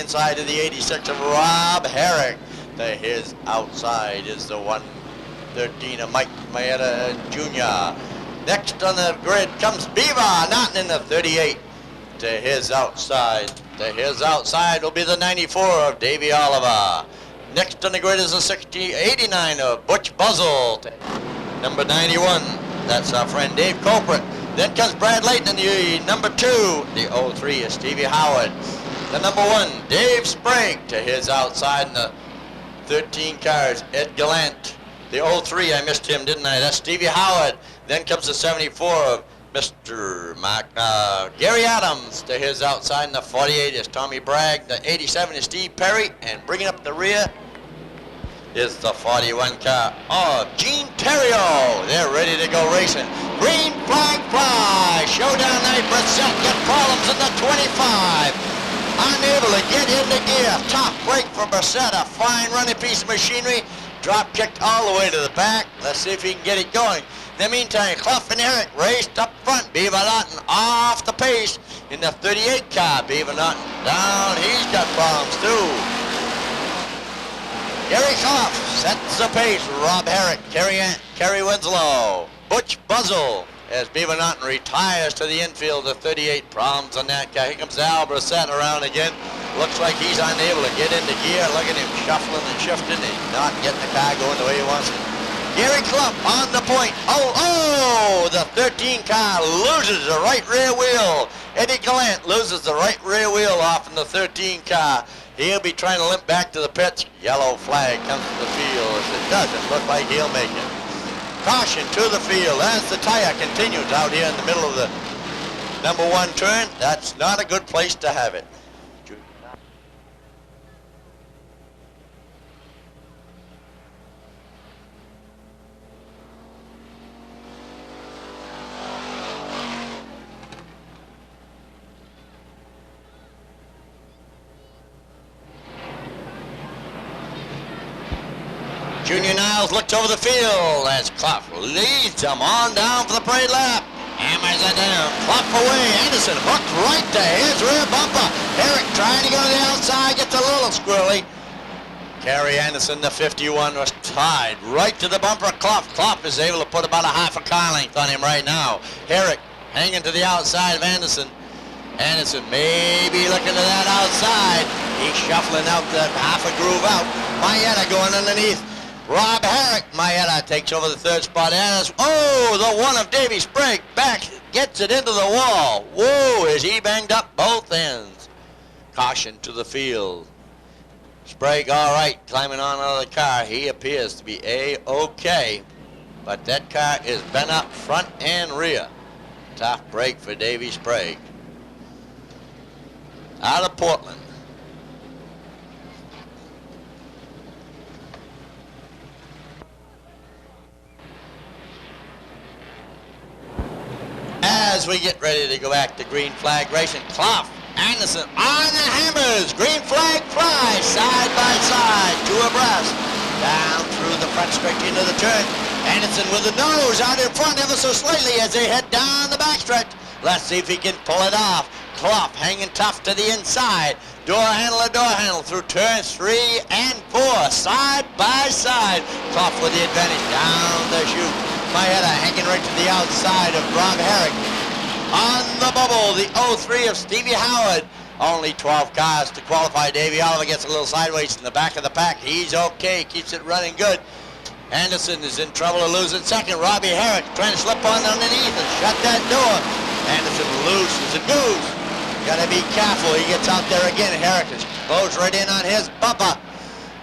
inside of the 86 of Rob Herrick. To his outside is the 113 of Mike Maeta Jr. Next on the grid comes Beaver Naughton in the 38. To his outside. To his outside will be the 94 of Davey Oliver. Next on the grid is the 89 of Butch Buzzle. Number 91, that's our friend Dave Culprit. Then comes Brad Layton in the number 2. The 03 is Stevie Howard. The number 1, Dave Sprague. To his outside in the 13 cars, Ed Gallant. The 03, I missed him, didn't I? That's Stevie Howard. Then comes the 74 of Mr. Gary Adams. To his outside in the 48 is Tommy Bragg. The 87 is Steve Perry. And bringing up the rear is the 41 car of Gene Terrio. They're ready to go racing. Green flag fly. Showdown night. Brissett get problems in the 25. Unable to get into gear. Top brake for Brissett. A fine running piece of machinery. Drop kicked all the way to the back. Let's see if he can get it going. In the meantime, Clough and Eric raced up front. Beaver Naughton off the pace in the 38 car. Beaver Naughton down. He's got problems too. Gary Clough sets the pace. Rob Herrick, Kerry Winslow, Butch Buzzle as Beaver Naughton retires to the infield. The 38 problems on that car. Here comes Al Brissett around again. Looks like he's unable to get into gear. Look at him shuffling and shifting and not getting the car going the way he wants it. Gary Clough on the point. Oh, the 13 car loses the right rear wheel. Eddie Gallant loses the right rear wheel off in the 13 car. He'll be trying to limp back to the pits. Yellow flag comes to the field as it doesn't look like he'll make it. Caution to the field as the tire continues out here in the middle of the number 1 turn. That's not a good place to have it. Junior Niles looks over the field as Clough leads him on down for the parade lap. Hammers it down. Clough away. Anderson hooked right to his rear bumper. Eric trying to go to the outside. Gets a little squirrely. Kerry Anderson, the 51, was tied right to the bumper of Clough. Clough is able to put about a half a car length on him right now. Herrick hanging to the outside of Anderson. Anderson maybe looking to that outside. He's shuffling out the half a groove out. Maeta going underneath. Rob Herrick, Maeta takes over the 3rd spot. Oh, the 1 of Davey Sprague back, gets it into the wall. Whoa, is he banged up both ends. Caution to the field. Sprague, all right, climbing on out of the car. He appears to be A-OK, but that car is bent up front and rear. Tough break for Davey Sprague. Out of Portland. As we get ready to go back to green flag racing, Clough, Anderson on the hammers. Green flag fly, side by side, 2 abreast. Down through the front stretch into the turn. Anderson with the nose out in front ever so slightly as they head down the backstretch. Let's see if he can pull it off. Clough hanging tough to the inside. Door handle through turns 3 and 4, side by side. Clough with the advantage down the chute. Maeta hanging right to the outside of Rob Herrick. On the bubble, the 03 of Stevie Howard. Only 12 cars to qualify. Davey Oliver gets a little sideways in the back of the pack. He's okay, keeps it running good. Anderson is in trouble to lose in second. Robbie Herrick trying to slip on underneath and shut that door. Anderson loses and goes. Gotta be careful, he gets out there again. Herrick is closed right in on his bumper.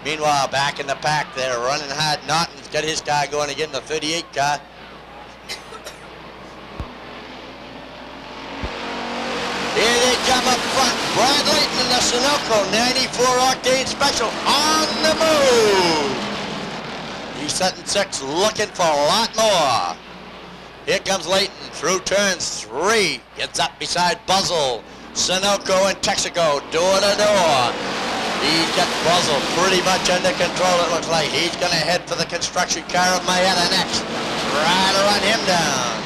Meanwhile, back in the pack, they're running hard. Naughton's got his car going again, the 38 car. Here they come up front. Brad Layton in the Sunoco 94 Octane Special on the move. He's setting 6, looking for a lot more. Here comes Layton through turns 3. Gets up beside Buzzle, Sunoco, and Texaco, door to door. He's got Buzzle pretty much under control, it looks like. He's going to head for the construction car of Maeta next. Try to run him down.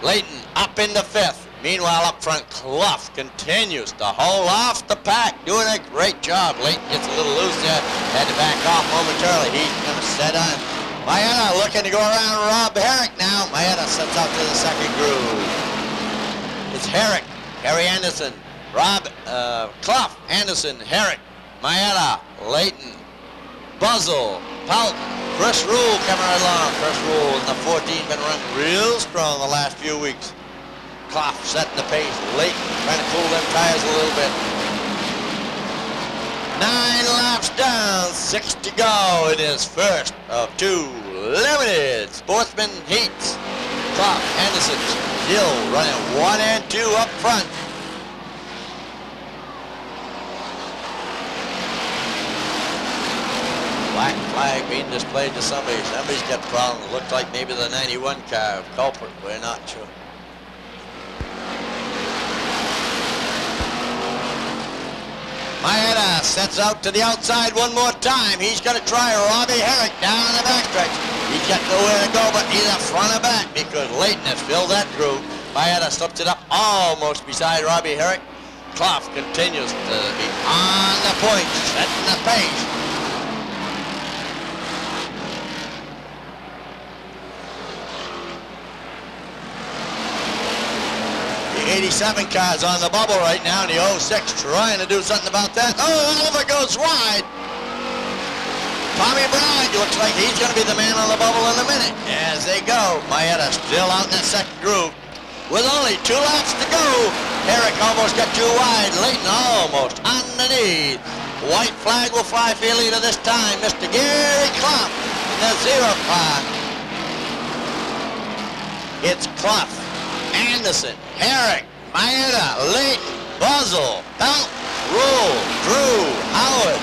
Layton up into 5th. Meanwhile, up front, Clough continues to hold off the pack, doing a great job. Leighton gets a little loose there, had to back off momentarily. He's going to set on. Maeda looking to go around Rob Herrick now. Maeda sets out to the second groove. It's Herrick, Harry Anderson, Clough, Anderson, Herrick, Maeda, Leighton, Buzzell, Pout, Chris Rule coming right along. Chris Rule in the 14 been running real strong the last few weeks. Clough setting the pace. Leighton trying to cool them tires a little bit. 9 laps down, 6 to go. It is first of 2 limited Sportsman heats. Clough, Anderson, still running 1 and 2 up front. Black flag being displayed to somebody. Somebody's got problems. Looked like maybe the 91 car culprit. We're not sure. Maeda sets out to the outside one more time. He's going to try Robbie Herrick down in the backstretch. He's got nowhere to go but either front or back because Leighton has filled that groove. Maeda slips it up almost beside Robbie Herrick. Clough continues to be on the point, setting the pace. The 87 car's on the bubble right now, and the 06 trying to do something about that. Oh, over goes wide. Tommy Bragg looks like he's going to be the man on the bubble in a minute. As they go, Maeda still out in that second groove. With only 2 laps to go, Herrick almost got too wide. Leighton almost underneath. White flag will fly for your leader this time, Mr. Gary Clough in the 0 car. It's Clough, Anderson, Herrick, Maeda, Leighton, Buzzell, Pout, Rule, Drew, Howard,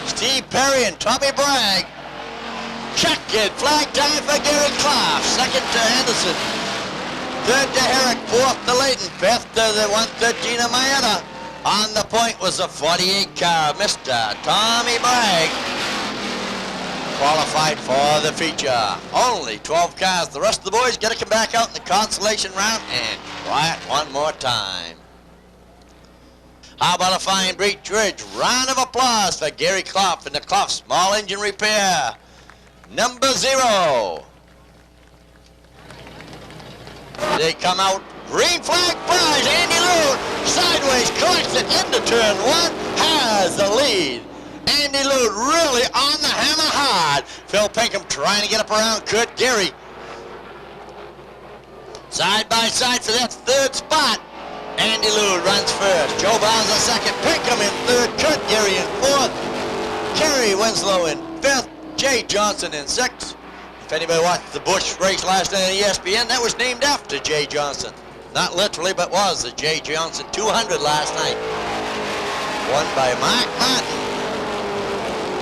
Steve Perry, and Tommy Bragg. Check it. Flag time for Gary Clough. Second to Anderson. Third to Herrick. Fourth to Leighton. Fifth to the 113 of Maeda. On the point was the 48 car, Mr. Tommy Bragg. Qualified for the feature. Only 12 cars. The rest of the boys got to come back out in the consolation round and try it one more time. How about a fine Beech Ridge? Round of applause for Gary Clough and the Clough Small Engine Repair. Number 0. They come out. Green flag prize. Andy Lute sideways collects it into turn 1. Has the lead. Andy Lute really on the hammer hard. Phil Pinkham trying to get up around Kurt Gary. Side by side for that third spot. Andy Lute runs first. Joe Bowser second. Pinkham in third. Kurt Gary in fourth. Kerry Winslow in fifth. Jay Johnson in sixth. If anybody watched the Busch race last night on ESPN, that was named after Jay Johnson. Not literally, but was the Jay Johnson 200 last night. Won by Mark Martin.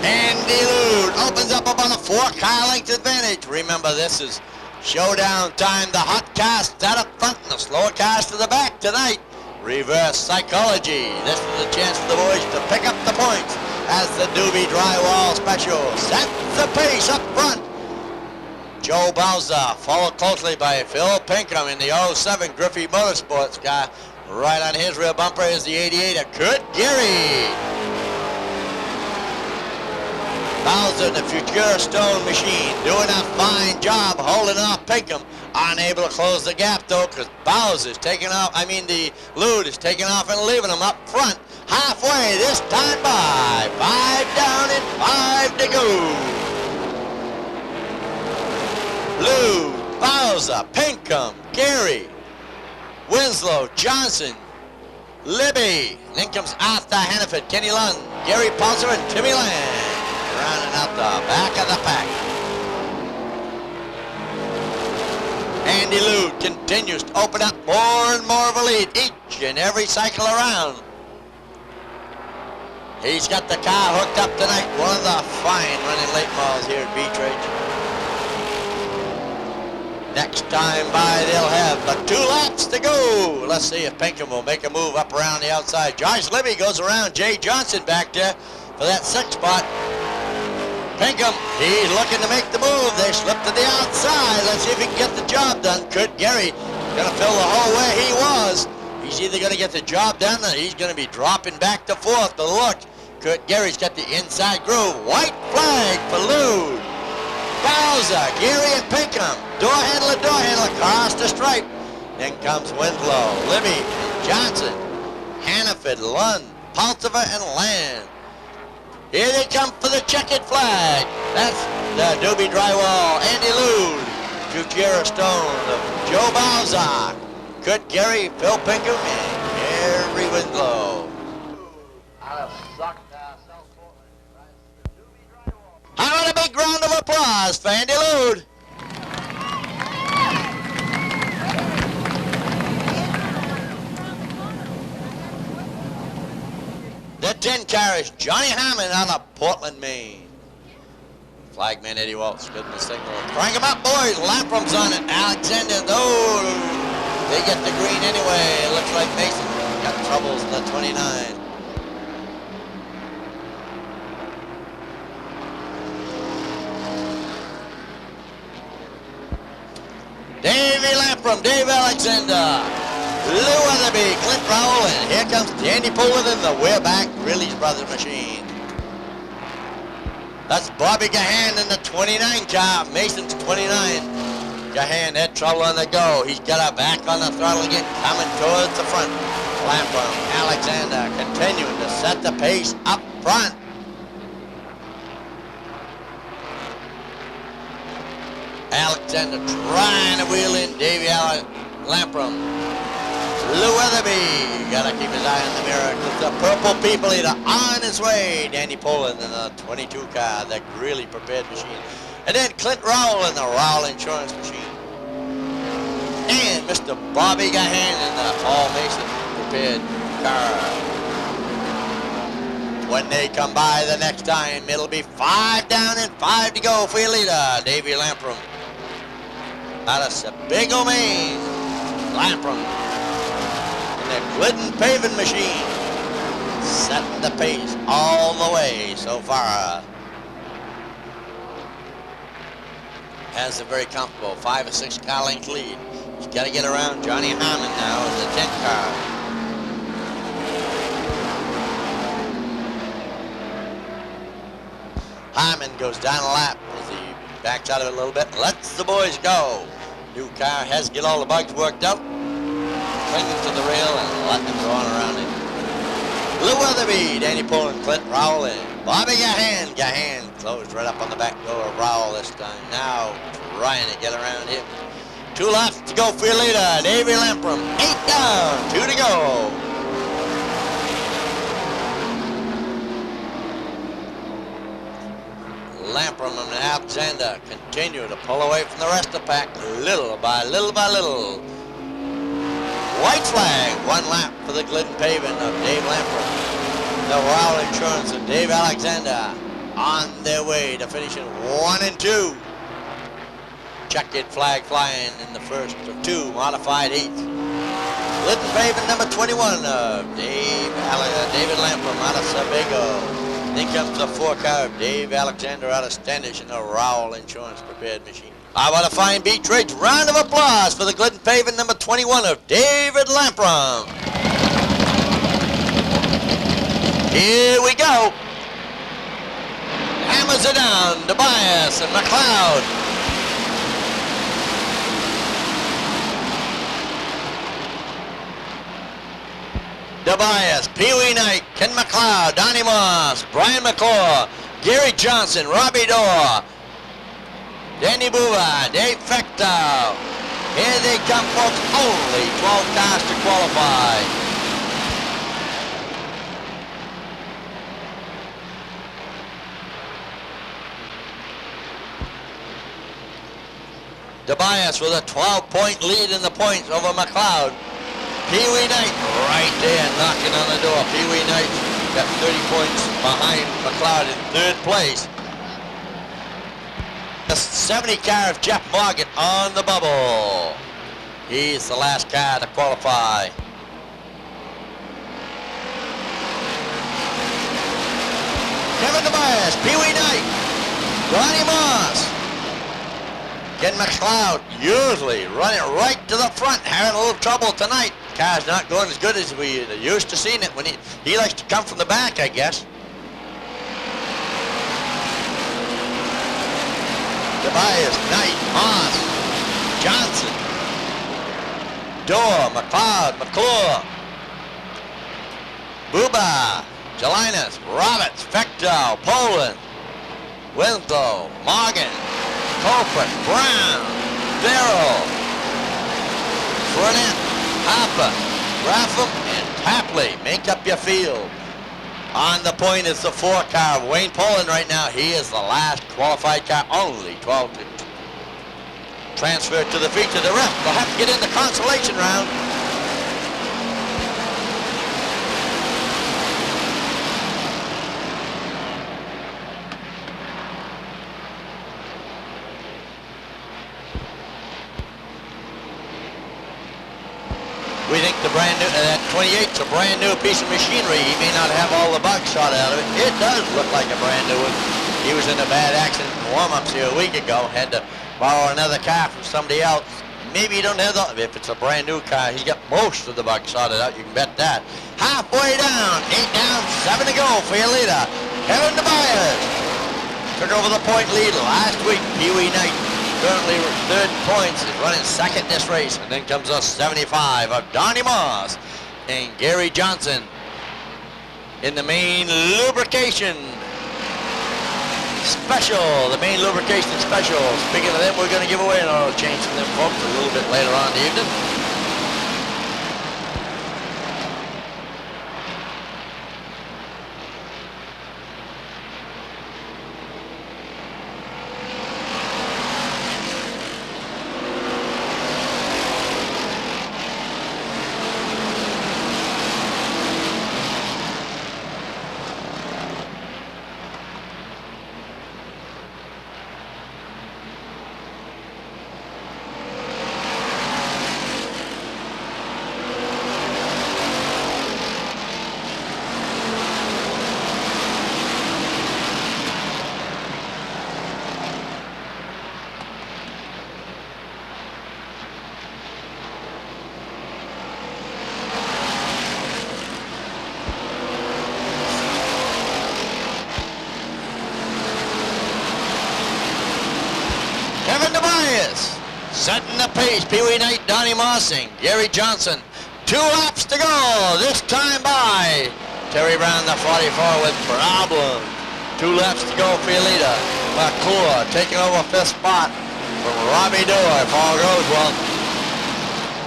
Andy Lute opens up about a 4-car length advantage. Remember, this is showdown time. The hot cars start up front and the slower cars to the back tonight. Reverse psychology. This is a chance for the boys to pick up the points as the Doobie Drywall Special sets the pace up front. Joe Bowser, followed closely by Phil Pinkham in the 07 Griffey Motorsports car. Right on his rear bumper is the 88 of Kurt Gary. Bowser in the Futura Stone machine doing a fine job holding off Pinkham. Unable to close the gap though because Bowser's taking off, the Lute is taking off and leaving him up front. Halfway this time by. 5 down and 5 to go. Lute, Bowser, Pinkham, Gary, Winslow, Johnson, Libby. Then comes Arthur Hannaford, Kenny Lund, Gary Pouncer, and Timmy Land. Rounding out the back of the pack. Andy Lute continues to open up more and more of a lead each and every cycle around. He's got the car hooked up tonight. One of the fine running late models here at Beech Ridge. Next time by, they'll have but 2 laps to go. Let's see if Pinkham will make a move up around the outside. Josh Libby goes around Jay Johnson back there for that 6th spot. Pinkham, he's looking to make the move. They slip to the outside. Let's see if he can get the job done. Kurt Gary gonna fill the hole where he was. He's either gonna get the job done or he's gonna be dropping back to fourth. But look, Kurt Gary's got the inside groove. White flag for Lude. Bowser, Gary and Pinkham. Door handler, across the stripe. Then comes Winslow, Libby, Johnson, Hannaford, Lund, Pulsiver, and Land. Here they come for the checkered flag. That's the Doobie Drywall, Andy Lude, Jukiera Stone, Joe Bowser, Kurt Gary, Phil Pinkham, and Gary Winslow. How about a big round of applause for Andy Lude? The 10 car is Johnny Hammond out of Portland, Maine. Flagman Eddie Waltz, good in the signal. Crank him up, boys. Lapram's on it. Alexander, though, they get the green anyway. It looks like Mason got troubles in the 29. Davey Lampram, Dave Alexander, Lou Weatherby, Clint Rowell, and here comes Danny Pullen in the We're Back Riley's Brothers machine. That's Bobby Gahan in the 29 car, Mason's 29. Gahan had trouble on the go. He's got her back on the throttle again, coming towards the front. Lampram, Alexander continuing to set the pace up front. Alexander trying to wheel in Davey Lampram. Lou Weatherby, gotta keep his eye on the mirror because the purple people eater on his way. Danny Poland in the 22 car, that really prepared machine. And then Clint Rowell in the Rowell Insurance machine. And Mr. Bobby Gahan in the Paul Mason prepared car. When they come by the next time, it'll be 5 down and 5 to go for your leader, Davey Lampram. Out of Sebago, Maine, Lampram. The Glidden paving machine, setting the pace all the way so far. Has a very comfortable 5 or 6 car length lead. He's got to get around Johnny Hammond now in the 10 car. Hammond goes down a lap as he backs out of it a little bit, lets the boys go. New car has to get all the bugs worked out. Clinging to the rail and letting them go on around it. Lou Weatherby, Danny Poland, Clint Rowell, and Bobby Gahan. Gahan closed right up on the back door of Rowell this time. Now trying to get around him. 2 laps to go for your leader, Davey Lampram. 8 down, 2 to go. Lampram and Alexander continue to pull away from the rest of the pack, little by little by little. White flag, 1 lap for the Glidden paving of Dave Lampram. The Rowell Insurance of Dave Alexander on their way to finishing 1 and 2. Checkered flag flying in the first of 2 modified heats. Glidden paving number 21 of David Lampram out of Sebago. Then comes the 4 car of Dave Alexander out of Standish in the Rowell Insurance prepared machine. I want to find Beech race. Round of applause for the Glidden paving number 21 of David Lampram. Here we go. Hammers it down to Bias and McLeod. Tobias, Pee Wee Knight, Ken McLeod, Donnie Moss, Brian McClure, Gary Johnson, Robbie Dorr, Danny Buva, Dave Fector. Here they come, folks. Only 12 cars to qualify. Tobias with a 12-point lead in the points over McLeod. Pee Wee Knight right there knocking on the door. Pee Wee Knight got 30 points behind McLeod in 3rd place. The 70 car of Jeff Morgan on the bubble. He's the last car to qualify. Kevin Tobias, Pee Wee Knight, Donnie Moss. Ken McLeod usually running right to the front, having a little trouble tonight. Car's not going as good as we used to seeing it when he likes to come from the back, I guess. Tobias, Knight, Moss, Johnson, Dorr, McLeod, McClure, Buba, Jelinas, Roberts, Fecto, Poland, Winslow, Morgan, Colquitt, Brown, Darrell, Fournette, Harper, Raffam, and Tapley. Make up your field. On the point is the 4 car, Wayne Poland right now. He is the last qualified car, only 12 to transfer to the feature. The rest will have to get in the consolation round. We think the brand new, that 28's a brand new piece of machinery. He may not have all the bugs shot out of it. It does look like a brand new one. He was in a bad accident in warm-ups here a week ago. Had to borrow another car from somebody else. Maybe he don't have the, if it's a brand new car, he's got most of the bugs sorted out. You can bet that. Halfway down, 8 down, 7 to go for your leader. Kevin Tobias took over the point lead last week. Pee Wee Knight, currently third points, is running second this race. And then comes a 75 of Donnie Moss and Gary Johnson in the main lubrication special. The main lubrication special. Speaking of them, we're going to give away an oil change from them folks a little bit later on in the evening. Kevin Tobias setting the pace. Pee Wee Knight, Donnie Moss, and Gary Johnson. 2 laps to go. This time by Terry Brown, the 44 with problems. 2 laps to go for your leader. McClure taking over 5th spot from Robbie Dorr. If all goes well.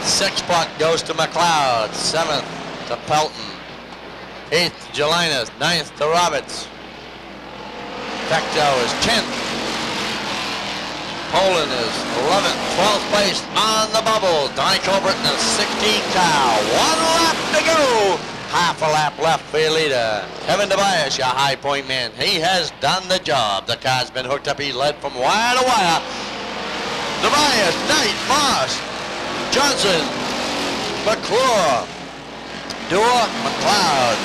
6th spot goes to McLeod. 7th to Pelton. 8th Jelinas. 9th to Roberts. Fecto is 10th. Poland is 11th, 12th place on the bubble. Donnie Colbert in the 16 car. 1 lap to go. Half a lap left for your leader. Kevin Tobias, your high point man. He has done the job. The car's been hooked up. He led from wire to wire. Tobias, Knight, Moss, Johnson, McClure, Dorr, McLeod,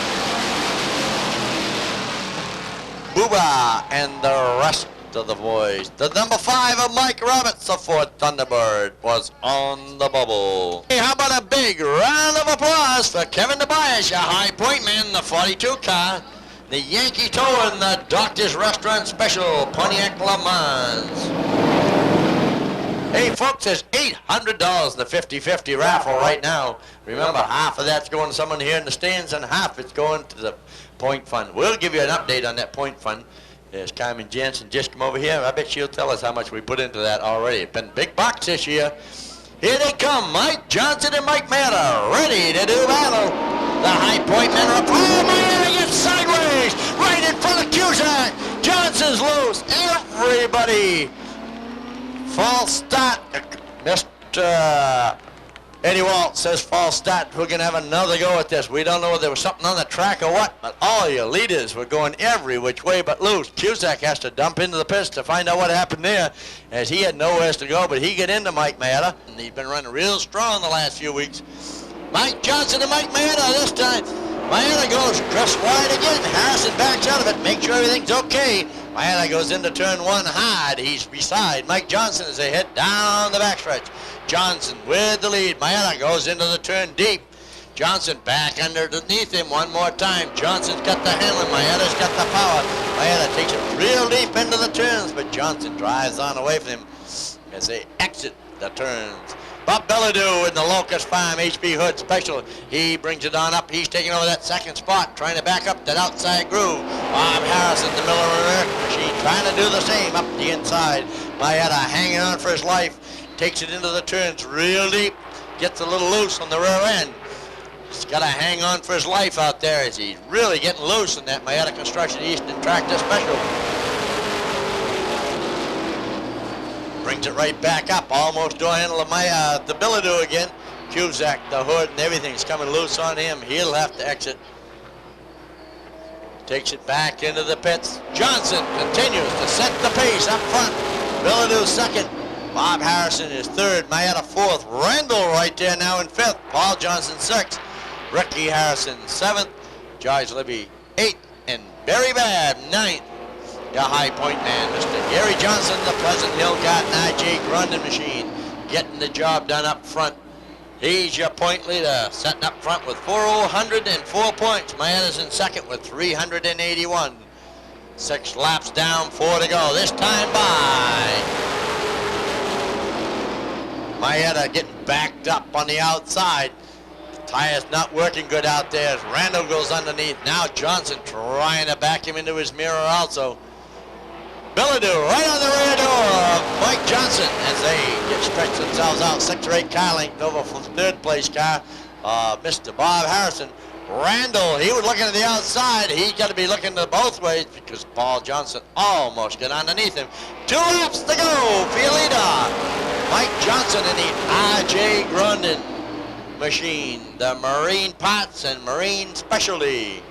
Buba, and the rest of the boys. The number 5 of Mike Roberts, the Ford Thunderbird, was on the bubble. Hey, how about a big round of applause for Kevin Tobias, your high point man, the 42 car, the Yankee Towing, the Doctor's Restaurant Special, Pontiac Le Mans. Hey folks, there's $800 in the 50-50 raffle right now. Remember, half of that's going to someone here in the stands and half it's going to the point fund. We'll give you an update on that point fund. There's Carmen Jensen just come over here. I bet she'll tell us how much we put into that already. It's been big bucks this year. Here they come, Mike Johnson and Mike Matter, ready to do battle. The high point men are, oh, Miami gets sideways, right in front of Cusack. Johnson's loose, everybody. False start, Mr. Eddie Walt says false start. We're going to have another go at this. We don't know if there was something on the track or what, but all your leaders were going every which way but loose. Cusack has to dump into the pits to find out what happened there, as he had nowhere to go, but he got into Mike Matter, and he's been running real strong the last few weeks. Mike Johnson and Mike Matter this time. Matter goes just wide again. Harrison backs out of it, make sure everything's okay. Mayetta goes into turn 1 hard. He's beside Mike Johnson as they head down the backstretch. Johnson with the lead. Mayetta goes into the turn deep. Johnson back underneath him one more time. Johnson's got the handling. Maetta's got the power. Mayetta takes it real deep into the turns, but Johnson drives on away from him as they exit the turns. Bob Belledew in the Locust Farm HB Hood Special. He brings it on up. He's taking over that second spot, trying to back up that outside groove. Bob Harrison, the Miller American Machine, trying to do the same up the inside. Mayetta hanging on for his life. Takes it into the turns real deep. Gets a little loose on the rear end. He's got to hang on for his life out there as he's really getting loose in that Mayetta Construction Eastern Tractor Special. Brings it right back up, almost door handle of the Belledew again. Cusack, the hood, and everything's coming loose on him. He'll have to exit. Takes it back into the pits. Johnson continues to set the pace up front. Belledew second. Bob Harrison is third. Mayetta fourth. Randall right there now in fifth. Paul Johnson sixth. Ricky Harrison seventh. George Libby eighth. And Barry Babb ninth. The High Point man, Mr. Gary Johnson, the Pleasant Hill Garden I.J. Grundon Machine, getting the job done up front. He's your point leader, setting up front with 404 points. Maetta's in second with 381. 6 laps down, 4 to go. This time by Mayetta getting backed up on the outside. The tire's not working good out there as Randall goes underneath. Now Johnson trying to back him into his mirror also. Belledew right on the rear door of Mike Johnson as they get stretched themselves out 6 or 8 car length over from third place car, Mr. Bob Harrison. Randall, he was looking to the outside. He's got to be looking to both ways because Paul Johnson almost got underneath him. 2 laps to go for your leader. Mike Johnson in the R.J. Grundon Machine, the Marine Parts and Marine Specialty.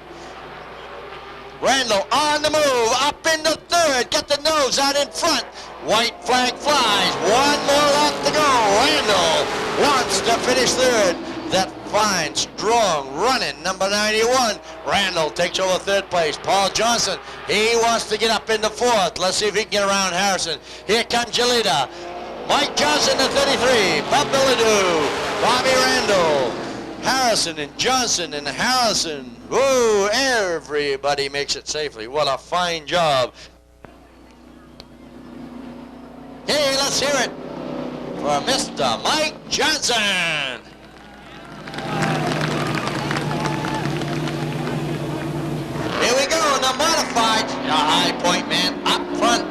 Randall on the move, up into third, get the nose out in front. White flag flies, 1 more lap to go. Randall wants to finish third. That fine, strong, running number 91. Randall takes over third place. Paul Johnson, he wants to get up into fourth. Let's see if he can get around Harrison. Here comes your leader. Mike Johnson at 33, Bob Belledew, Bobby Randall. Harrison and Johnson and Harrison. Whoa, everybody makes it safely. What a fine job. Hey, let's hear it for Mr. Mike Johnson. Here we go in the modified. The High Point man up front.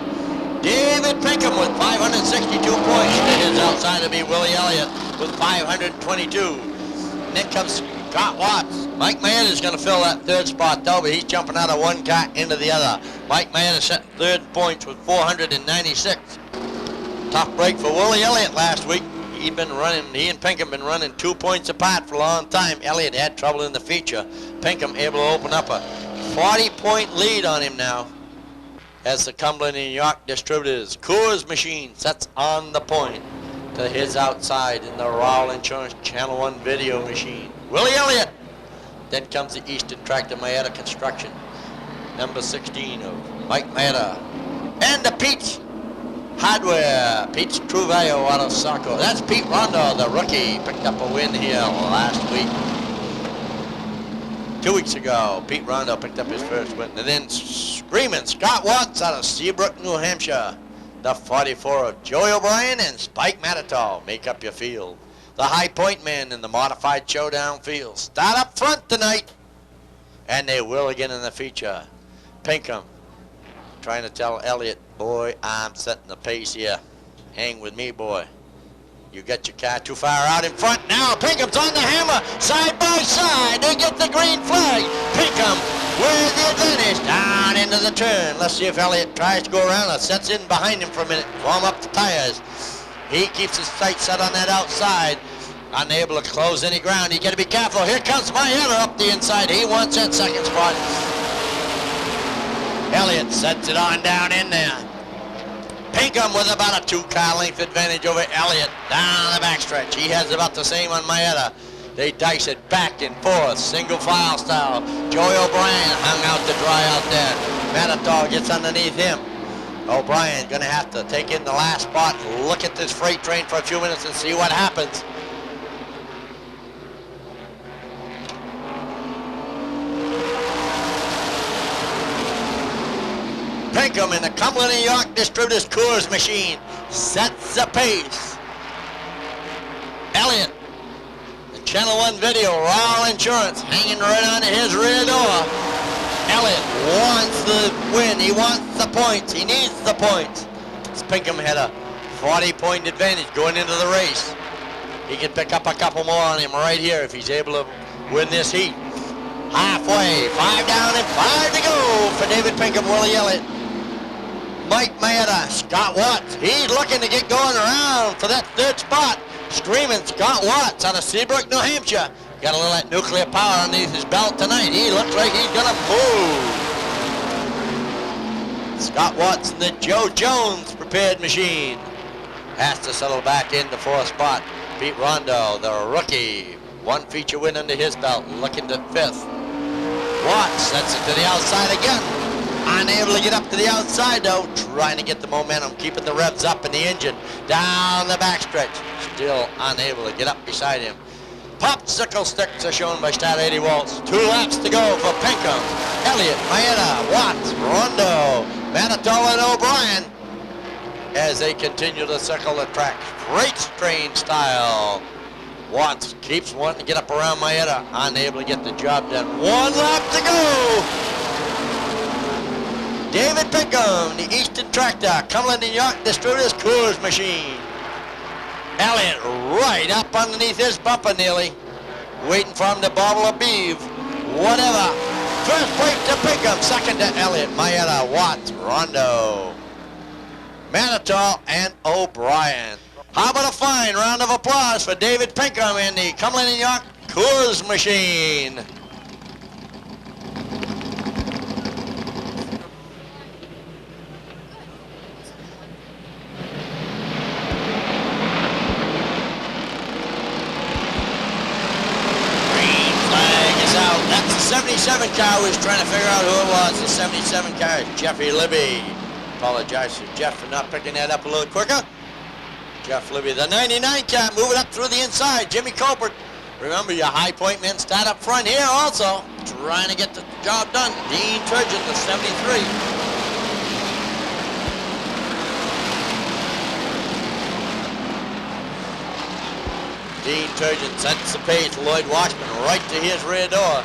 David Pinkham with 562 points. To his outside to be Willie Elliott with 522. Then comes Scott Watts. Mike Maetta's going to fill that third spot though, but he's jumping out of one car into the other. Mike Mayetta setting third points with 496. Tough break for Willie Elliott last week. He and Pinkham been running 2 points apart for a long time. Elliott had trouble in the feature. Pinkham able to open up a 40-point lead on him now as the Cumberland and York distributors. Coors Machine sets on the point to his outside in the Rowell Insurance Channel One video machine. Willie Elliott. Then comes the Eastern Tractor Mayetta Construction. Number 16 of Mike Mayetta. And the Beech Hardware. Pete's True Value out of Saco. That's Pete Rondo, the rookie. Picked up a win here last week. 2 weeks ago, Pete Rondo picked up his first win. And then screaming Scott Watts out of Seabrook, New Hampshire. The 44 of Joey O'Brien and Spike Matitol make up your field. The High Point man in the modified showdown field. Start up front tonight. And they will again in the feature. Pinkham trying to tell Elliott, boy, I'm setting the pace here. Hang with me, boy. You got your car too far out in front. Now Pinkham's on the hammer. Side by side. They get the green flag. Pinkham with the advantage. Down into the turn. Let's see if Elliott tries to go around or sets in behind him for a minute. Warm up the tires. He keeps his sights set on that outside. Unable to close any ground. You got to be careful. Here comes Mayetta up the inside. He wants that second spot. Elliott sets it on down in there. Pinkham with about a 2 car length advantage over Elliott down the backstretch. He has about the same on Mayetta. They dice it back and forth, single file style. Joey O'Brien hung out to dry out there. Manitou gets underneath him. O'Brien gonna have to take in the last spot, look at this freight train for a few minutes and see what happens. Pinkham in the Cumberland, New York Distributors Coors machine sets the pace. Elliott, the Channel One video, Raw Insurance, hanging right on his rear door. Elliott wants the win. He wants the points. He needs the points. Pinkham had a 40-point advantage going into the race. He can pick up a couple more on him right here if he's able to win this heat. Halfway, 5 down and 5 to go for David Pinkham, Willie Elliott. Mike Maeda, Scott Watts, he's looking to get going around for that third spot. Screaming Scott Watts out of Seabrook, New Hampshire. Got a little of that nuclear power underneath his belt tonight. He looks like he's gonna move. Scott Watts in the Joe Jones prepared machine has to settle back in the fourth spot. Pete Rondo, the rookie, one feature win under his belt, looking to fifth. Watts sets it to the outside again. Unable to get up to the outside though, trying to get the momentum, keeping the revs up in the engine. Down the backstretch, still unable to get up beside him. Popsicle sticks are shown by Stat 80 Waltz. 2 laps to go for Pinkham, Elliott, Maeda, Watts, Rondo, Manitou and O'Brien as they continue to circle the track, freight train style. Watts keeps wanting to get up around Maeda, unable to get the job done. 1 lap to go. David Pinkham, the Eastern Tractor, Cumberland, New York Distributors Coors machine. Elliott right up underneath his bumper nearly, waiting for him to bobble a beeve. Whatever. First place to Pinkham, second to Elliott, Maeda, Watts, Rondo, Manitou, and O'Brien. How about a fine round of applause for David Pinkham in the Cumberland, New York Coors machine. That's the 77 car. We was trying to figure out who it was. The 77 car is Jeffrey Libby. Apologize to Jeff for not picking that up a little quicker. Jeff Libby. The 99 car moving up through the inside. Jimmy Colbert. Remember, your high point men start up front here also, trying to get the job done. Dean Turgeon, the 73. Dean Turgeon sets the pace. Lloyd Washman right to his rear door.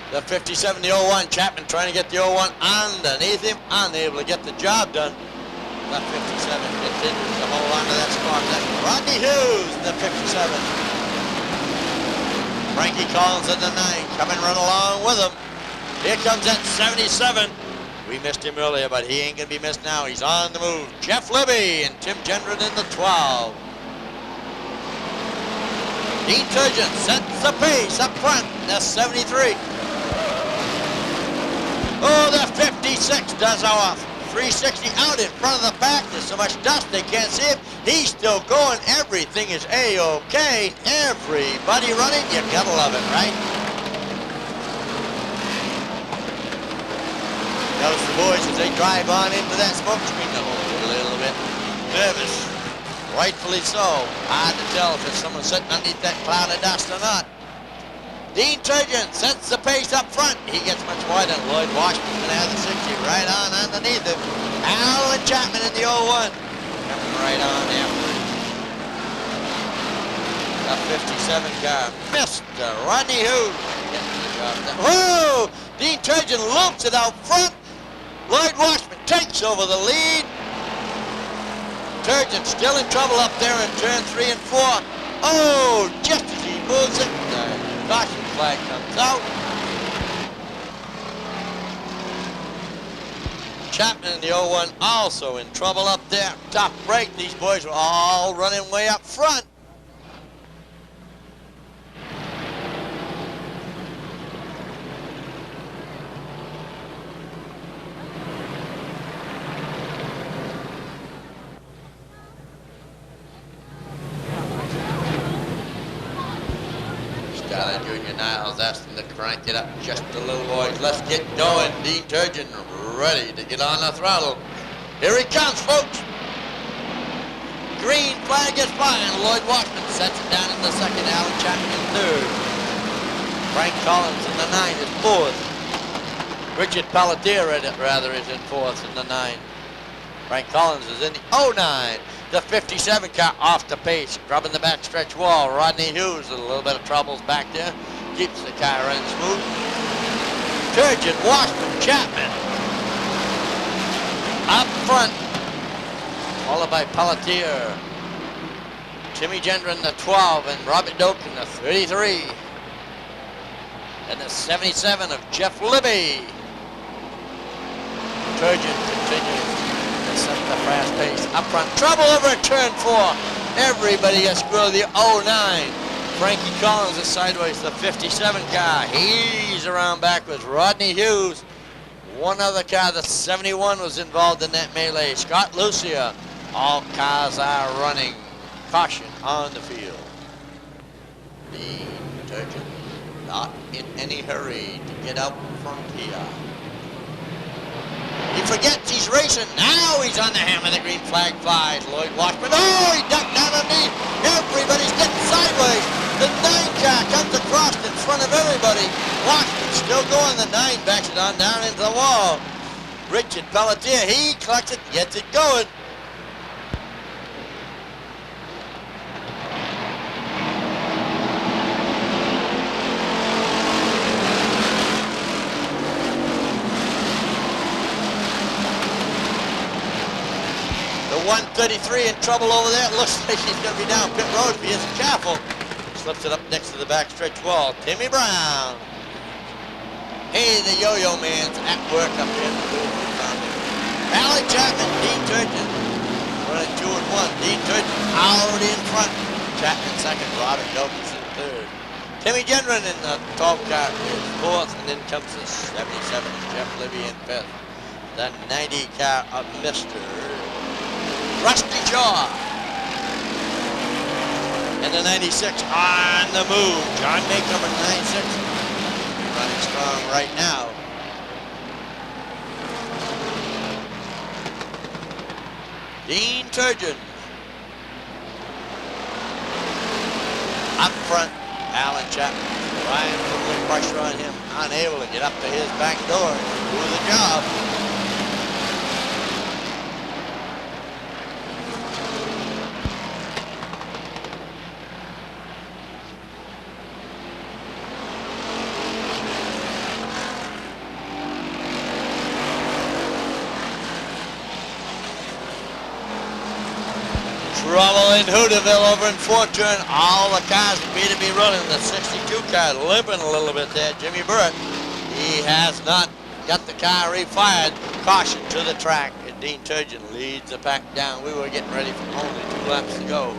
The 57, the 01, Chapman trying to get the 01 underneath him, unable to get the job done. The 57 continues to hold on to that spot. That's Rodney Hughes, the 57. Frankie Collins at the 9, coming right along with him. Here comes that 77. We missed him earlier, but he ain't gonna be missed now. He's on the move. Jeff Libby and Tim Gendron in the 12. Dean Turgeon sets the pace up front. That's 73. Oh, the 56 does off. 360 out in front of the back. There's so much dust they can't see him. He's still going. Everything is A-OK. Everybody running. You gotta love it, right? Notice the boys as they drive on into that smoke screen. A little bit nervous. Rightfully so. Hard to tell if there's someone sitting underneath that cloud of dust or not. Dean Turgeon sets the pace up front. He gets much wider. Lloyd Washman's going to have the 60 right on underneath him. Alan Chapman in the 01. Coming right on after him. The 57 car. Mr. Rodney Hughes. Getting the job done. Whoa! Dean Turgeon loops it out front. Lloyd Washman takes over the lead. Turgeon still in trouble up there in turn 3 and 4. Oh, just as he moves it, the caution flag comes out. Chapman in the 01 also in trouble up there. Top break, these boys were all running way up front. Tyler Jr. Niles asking to crank it up just a little, boys. Let's get going. Dean Turgeon ready to get on the throttle. Here he comes, folks. Green flag is flying. Lloyd Washman sets it down in the second. Alan Chapman in third. Frank Collins in the 9 is fourth. Richard Pelletier, rather, is in fourth in the 9. Frank Collins is in the 09. The 57 car off the pace, grubbing the backstretch wall. Rodney Hughes with a little bit of troubles back there. Keeps the car running smooth. Turgeon, Washman, Chapman. Up front, followed by Pelletier. Timmy Gendron, the 12, and Robert Doken, the 33. And the 77 of Jeff Libby. Turgeon continues to set the fast pace. Up front, trouble over at turn 4. Everybody gets through the 09. Frankie Collins is sideways, the 57 car. He's around back with Rodney Hughes. One other car, the 71, was involved in that melee. Scott Lucia. All cars are running. Caution on the field. Dean Turgeon not in any hurry to get out front here. He forgets he's racing. Now he's on the hammer. The green flag flies. Lloyd Washman. Oh, he ducked down underneath. Everybody's getting sideways. The 9 car comes across in front of everybody. Washman still going. The 9 backs it on down into the wall. Richard Pelletier, he collects it, gets it going. The 133 in trouble over there. It looks like he's going to be down pit road if he isn't careful. Slips it up next to the backstretch wall. Timmy Brown. Hey, the yo-yo man's at work up here in the booth. Alan Chapman, Dean Turgeon running 2 and 1. Dean Turgeon out in front. Chapman second. Robert Dobbins in third. Timmy Gendron in the 12 car is fourth, and then comes the 77 Jeff Libby in fifth. The 90 car of Mr. Rusty Shaw. And the 96 on the move. John May number 96. Running strong right now. Dean Turgeon. Up front, Alan Chapman. Trying to put a little pressure on him. Unable to get up to his back door. Do the job. Trouble in Hooterville over in Fortune. All the cars appear to be running. The 62 car limping a little bit there. Jimmy Burrett, he has not got the car refired. Caution to the track. And Dean Turgeon leads the pack down. We were getting ready for only 2 laps to go.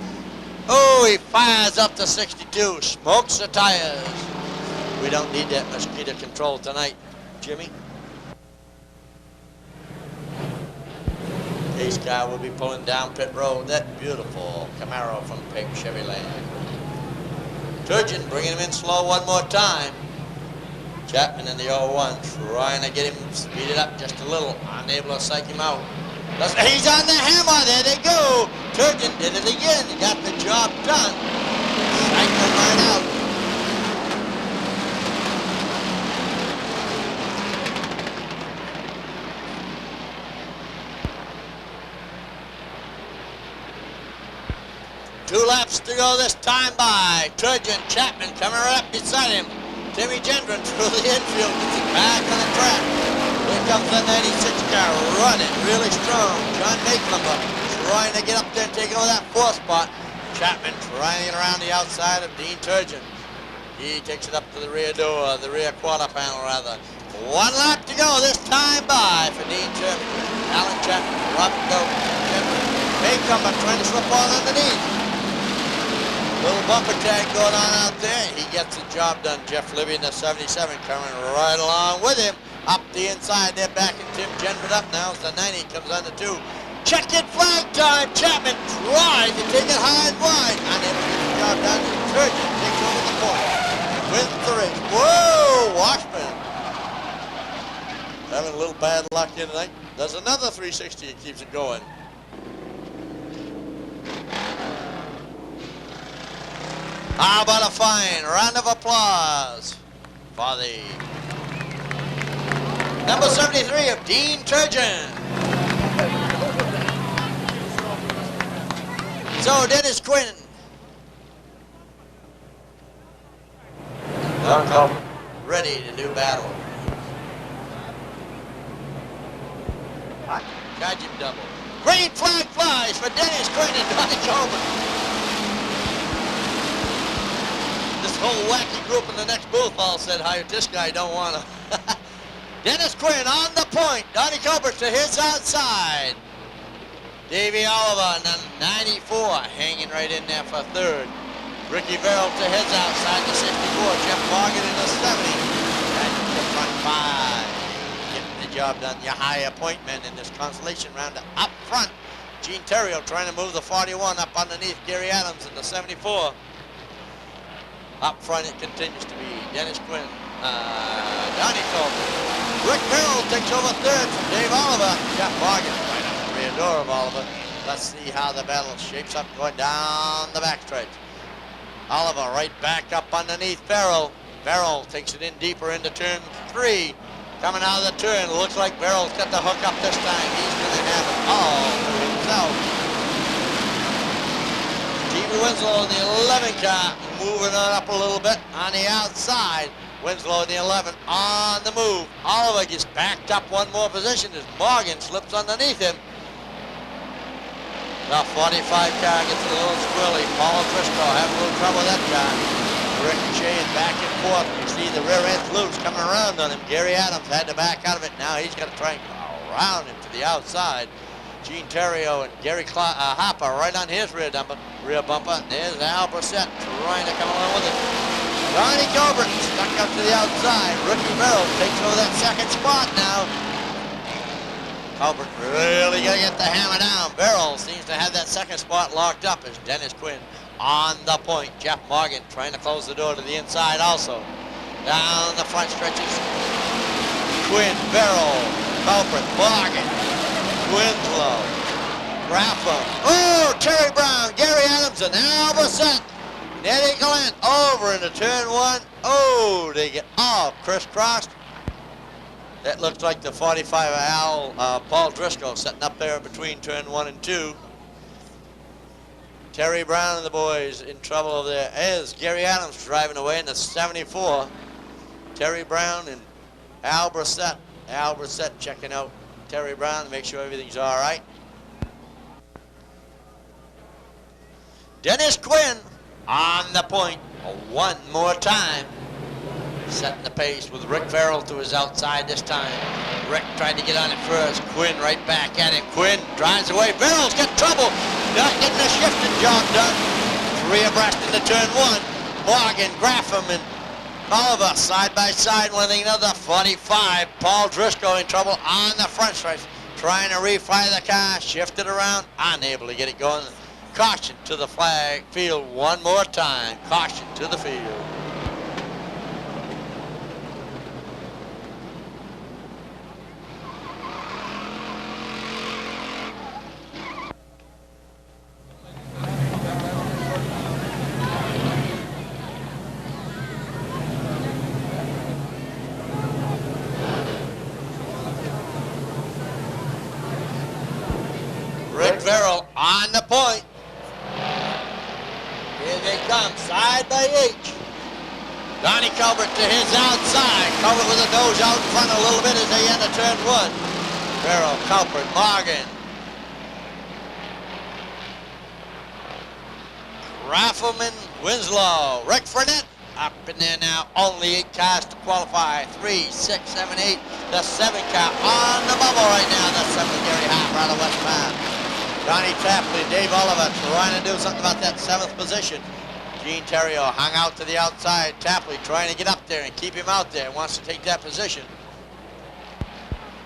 Oh, he fires up the 62. Smokes the tires. We don't need that mosquito control tonight, Jimmy. Ace car will be pulling down pit road. That beautiful Camaro from Pape Chevy Land. Turgeon bringing him in slow one more time. Chapman in the 01 trying to get him speeded up just a little. Unable to psych him out. He's on the hammer. There they go. Turgeon did it again. He got the job done. Psyched him right out. Two laps to go this time by. Turgeon, Chapman coming right up beside him. Timmy Gendron through the infield, gets it back on the track. Here comes the 96 car running really strong. John Mayclumber trying to get up there and take over that 4th spot. Chapman trying to get around the outside of Dean Turgeon. He takes it up to the rear door, the rear quarter panel rather. 1 lap to go this time by for Dean Turgeon. Alan Chapman, Robert Doak, Mayclumber trying to slip on underneath. Little bumper tag going on out there. He gets the job done. Jeff Libby in the 77 coming right along with him. Up the inside, they're backing Tim Gendron up now as the 90 comes on the 2. Check it, flag time. Chapman tried to take it high and wide. Unable to get the job done. Turgeon takes over the point. little bad luck here tonight. Does another 360 and keeps it going. How about a fine round of applause for the number 73 of Dean Turgeon. So Dennis Quinn. Ready to do battle. Charge him double. Green flag flies for Dennis Quinn and Donnie Coleman. This whole wacky group in the next booth all said, hi, this guy don't want to. Dennis Quinn on the point. Donnie Colbert to his outside. Davey Oliver, 94, hanging right in there for third. Ricky Verrill to his outside, the 64. Jeff Morgan in the 70. And the front five. Getting the job done. Your high appointment in this consolation round up front. Gene Terrio trying to move the 41 up underneath Gary Adams in the 74. Up front it continues to be Dennis Quinn, Donnie Colbert. Rick Verrill takes over third from Dave Oliver. Jeff Morgan right on the rear door of Oliver. Let's see how the battle shapes up going down the backstretch. Oliver right back up underneath Verrill. Verrill takes it in deeper into turn 3. Coming out of the turn, looks like Verrill's got the hook up this time. He's going to have it all to himself. Stevie Winslow in the 11 car, moving on up a little bit on the outside. Winslow in the 11 on the move. Oliver gets backed up one more position as Morgan slips underneath him. The 45 car gets a little squirrely. Paul Driscoll having a little trouble with that car. Ricocheting back and forth. You see the rear end loose coming around on him. Gary Adams had to back out of it. Now he's got to try and go around him to the outside. Gene Terrio and Gary Hopper right on his rear bumper. And there's Al Brissett trying to come along with it. Donnie Colbert stuck up to the outside. Ricky Verrill takes over that second spot now. Colbert really got to get the hammer down. Verrill seems to have that second spot locked up as Dennis Quinn on the point. Jeff Morgan trying to close the door to the inside also. Down the front stretches. Quinn, Verrill, Colbert, Morgan, Winslow, Graffam. Oh, Terry Brown, Gary Adams, and Al Brissett. Nettie Glenn over into turn 1. Oh, they get all crisscrossed. That looks like the 45 Paul Driscoll setting up there between turn 1 and 2. Terry Brown and the boys in trouble over there as Gary Adams driving away in the 74. Terry Brown and Al Brissett. Al Brissett checking out Terry Brown to make sure everything's all right. Dennis Quinn on the point one more time. Setting the pace with Rick Verrill to his outside this time. Rick tried to get on it first. Quinn right back at him. Quinn drives away. Verrill's got trouble. Not getting the shifting job done. 3 abreast into turn 1. Morgan, Graffam, and Oliver side by side winning another 45. Paul Driscoll in trouble on the front stretch. Trying to refly the car. Shifted around. Unable to get it going. Caution to the flag field one more time. Caution to the field. Rick Verrill on the point. Here they come, side by H. Donnie Colbert to his outside. Colbert with a nose out in front a little bit as they enter turn 1. Verrill, Colbert, Morgan. Graffelman, Winslow. Rick Frenette up in there now. Only 8 cars to qualify. 3, 6, 7, 8. The 7 car on the bubble right now. That's 7 Gary Hopper out of West Palm. Donnie Tapley, Dave Oliver trying to do something about that 7th position. Gene Terrio hung out to the outside. Tapley trying to get up there and keep him out there. Wants to take that position.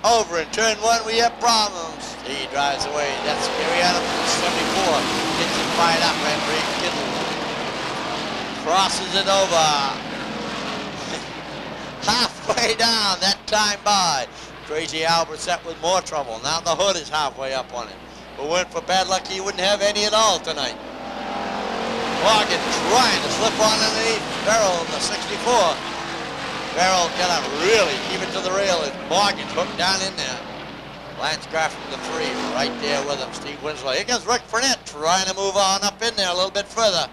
Over in turn 1, we have problems. He drives away. That's Gary Adams in 74. Gets him fired up and rekindled. Crosses it over. Halfway down, that time by. Crazy Albert set with more trouble. Now the hood is halfway up on it. But weren't for bad luck, he wouldn't have any at all tonight. Morgan trying to slip on underneath Farrell in the 64. Farrell gotta really keep it to the rail as Morgan's hooked down in there. Lance Graff from the 3, right there with him, Steve Winslow. Here comes Rick Burnett trying to move on up in there a little bit further.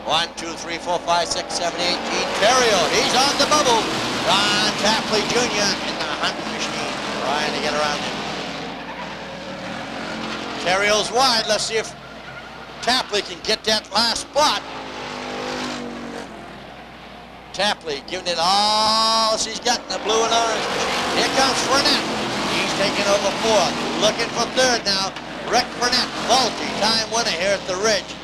1, 2, 3, 4, 5, 6, 7, 8, Gene Terrio, he's on the bubble. Don Tapley Jr. in the hunting machine, trying to get around him. Terrio's wide, let's see if Tapley can get that last spot. Tapley giving it all she's got in the blue and orange machine. Here comes Burnett. He's taking over 4th, looking for 3rd now. Rick Burnett, multi-time winner here at the Ridge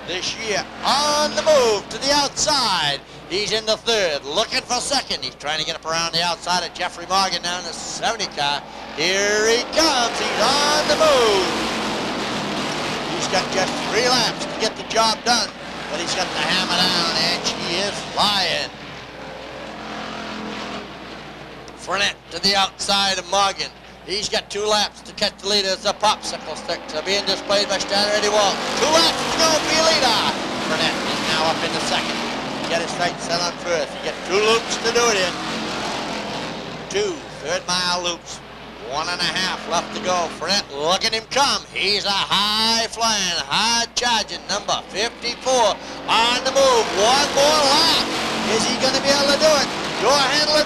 this year. On the move to the outside. He's in the 3rd, looking for 2nd. He's trying to get up around the outside of Jeffrey Morgan down in the 70 car. Here he comes. He's on the move. He's got just 3 laps to get the job done, but he's got the hammer down, and she is flying. Burnett to the outside of Morgan. He's got 2 laps to catch the leader as the popsicle sticks are being displayed by Stanley Eddie Wall. 2 laps to go for your leader. Burnett is now up in the 2nd. Get his sights set on 1st. You get 2 loops to do it in. 2 third-mile loops. 1.5 left to go. Burnett, look at him come. He's a high-flying, high-charging number 54 on the move. 1 more lap. Is he going to be able to do it? Door handle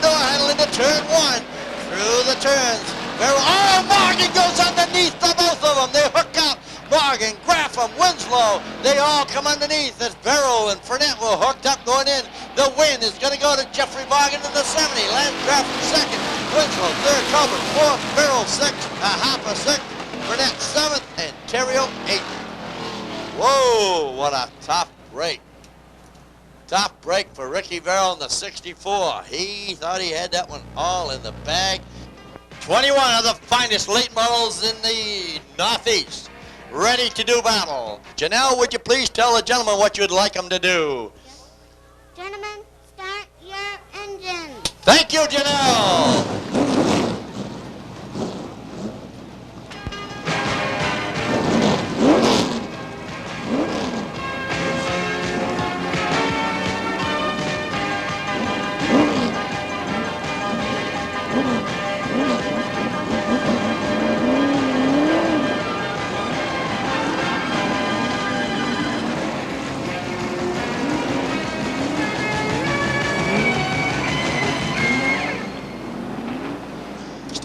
into turn 1. Through the turns. Oh, Morgan goes underneath the both of them. They hook up. Morgan, Graffam, Winslow, they all come underneath as Verrill and Burnett were hooked up going in. The win is going to go to Jeffrey Morgan in the 70. Lance Graffam 2nd. Winslow 3rd. Colbert 4th. Verrill 6th. Harper 6th. Burnett 7th. And Terrio 8th. Whoa, what a tough break. Top break for Ricky Verrill in the 64. He thought he had that one all in the bag. 21 of the finest late models in the Northeast, ready to do battle. Channell, would you please tell the gentleman what you'd like them to do? Gentlemen, start your engine. Thank you, Channell.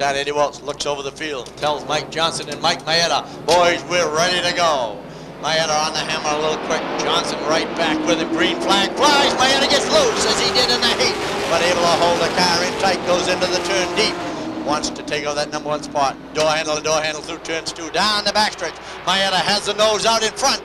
Eddie Waltz looks over the field, tells Mike Johnson and Mike Maeda, boys, we're ready to go. Maeda on the hammer a little quick. Johnson right back with him. Green flag flies. Maeda gets loose as he did in the heat, but able to hold the car in tight. Goes into the turn deep. Wants to take over that number 1 spot. Door handle through turns 2. Down the backstretch. Maeda has the nose out in front,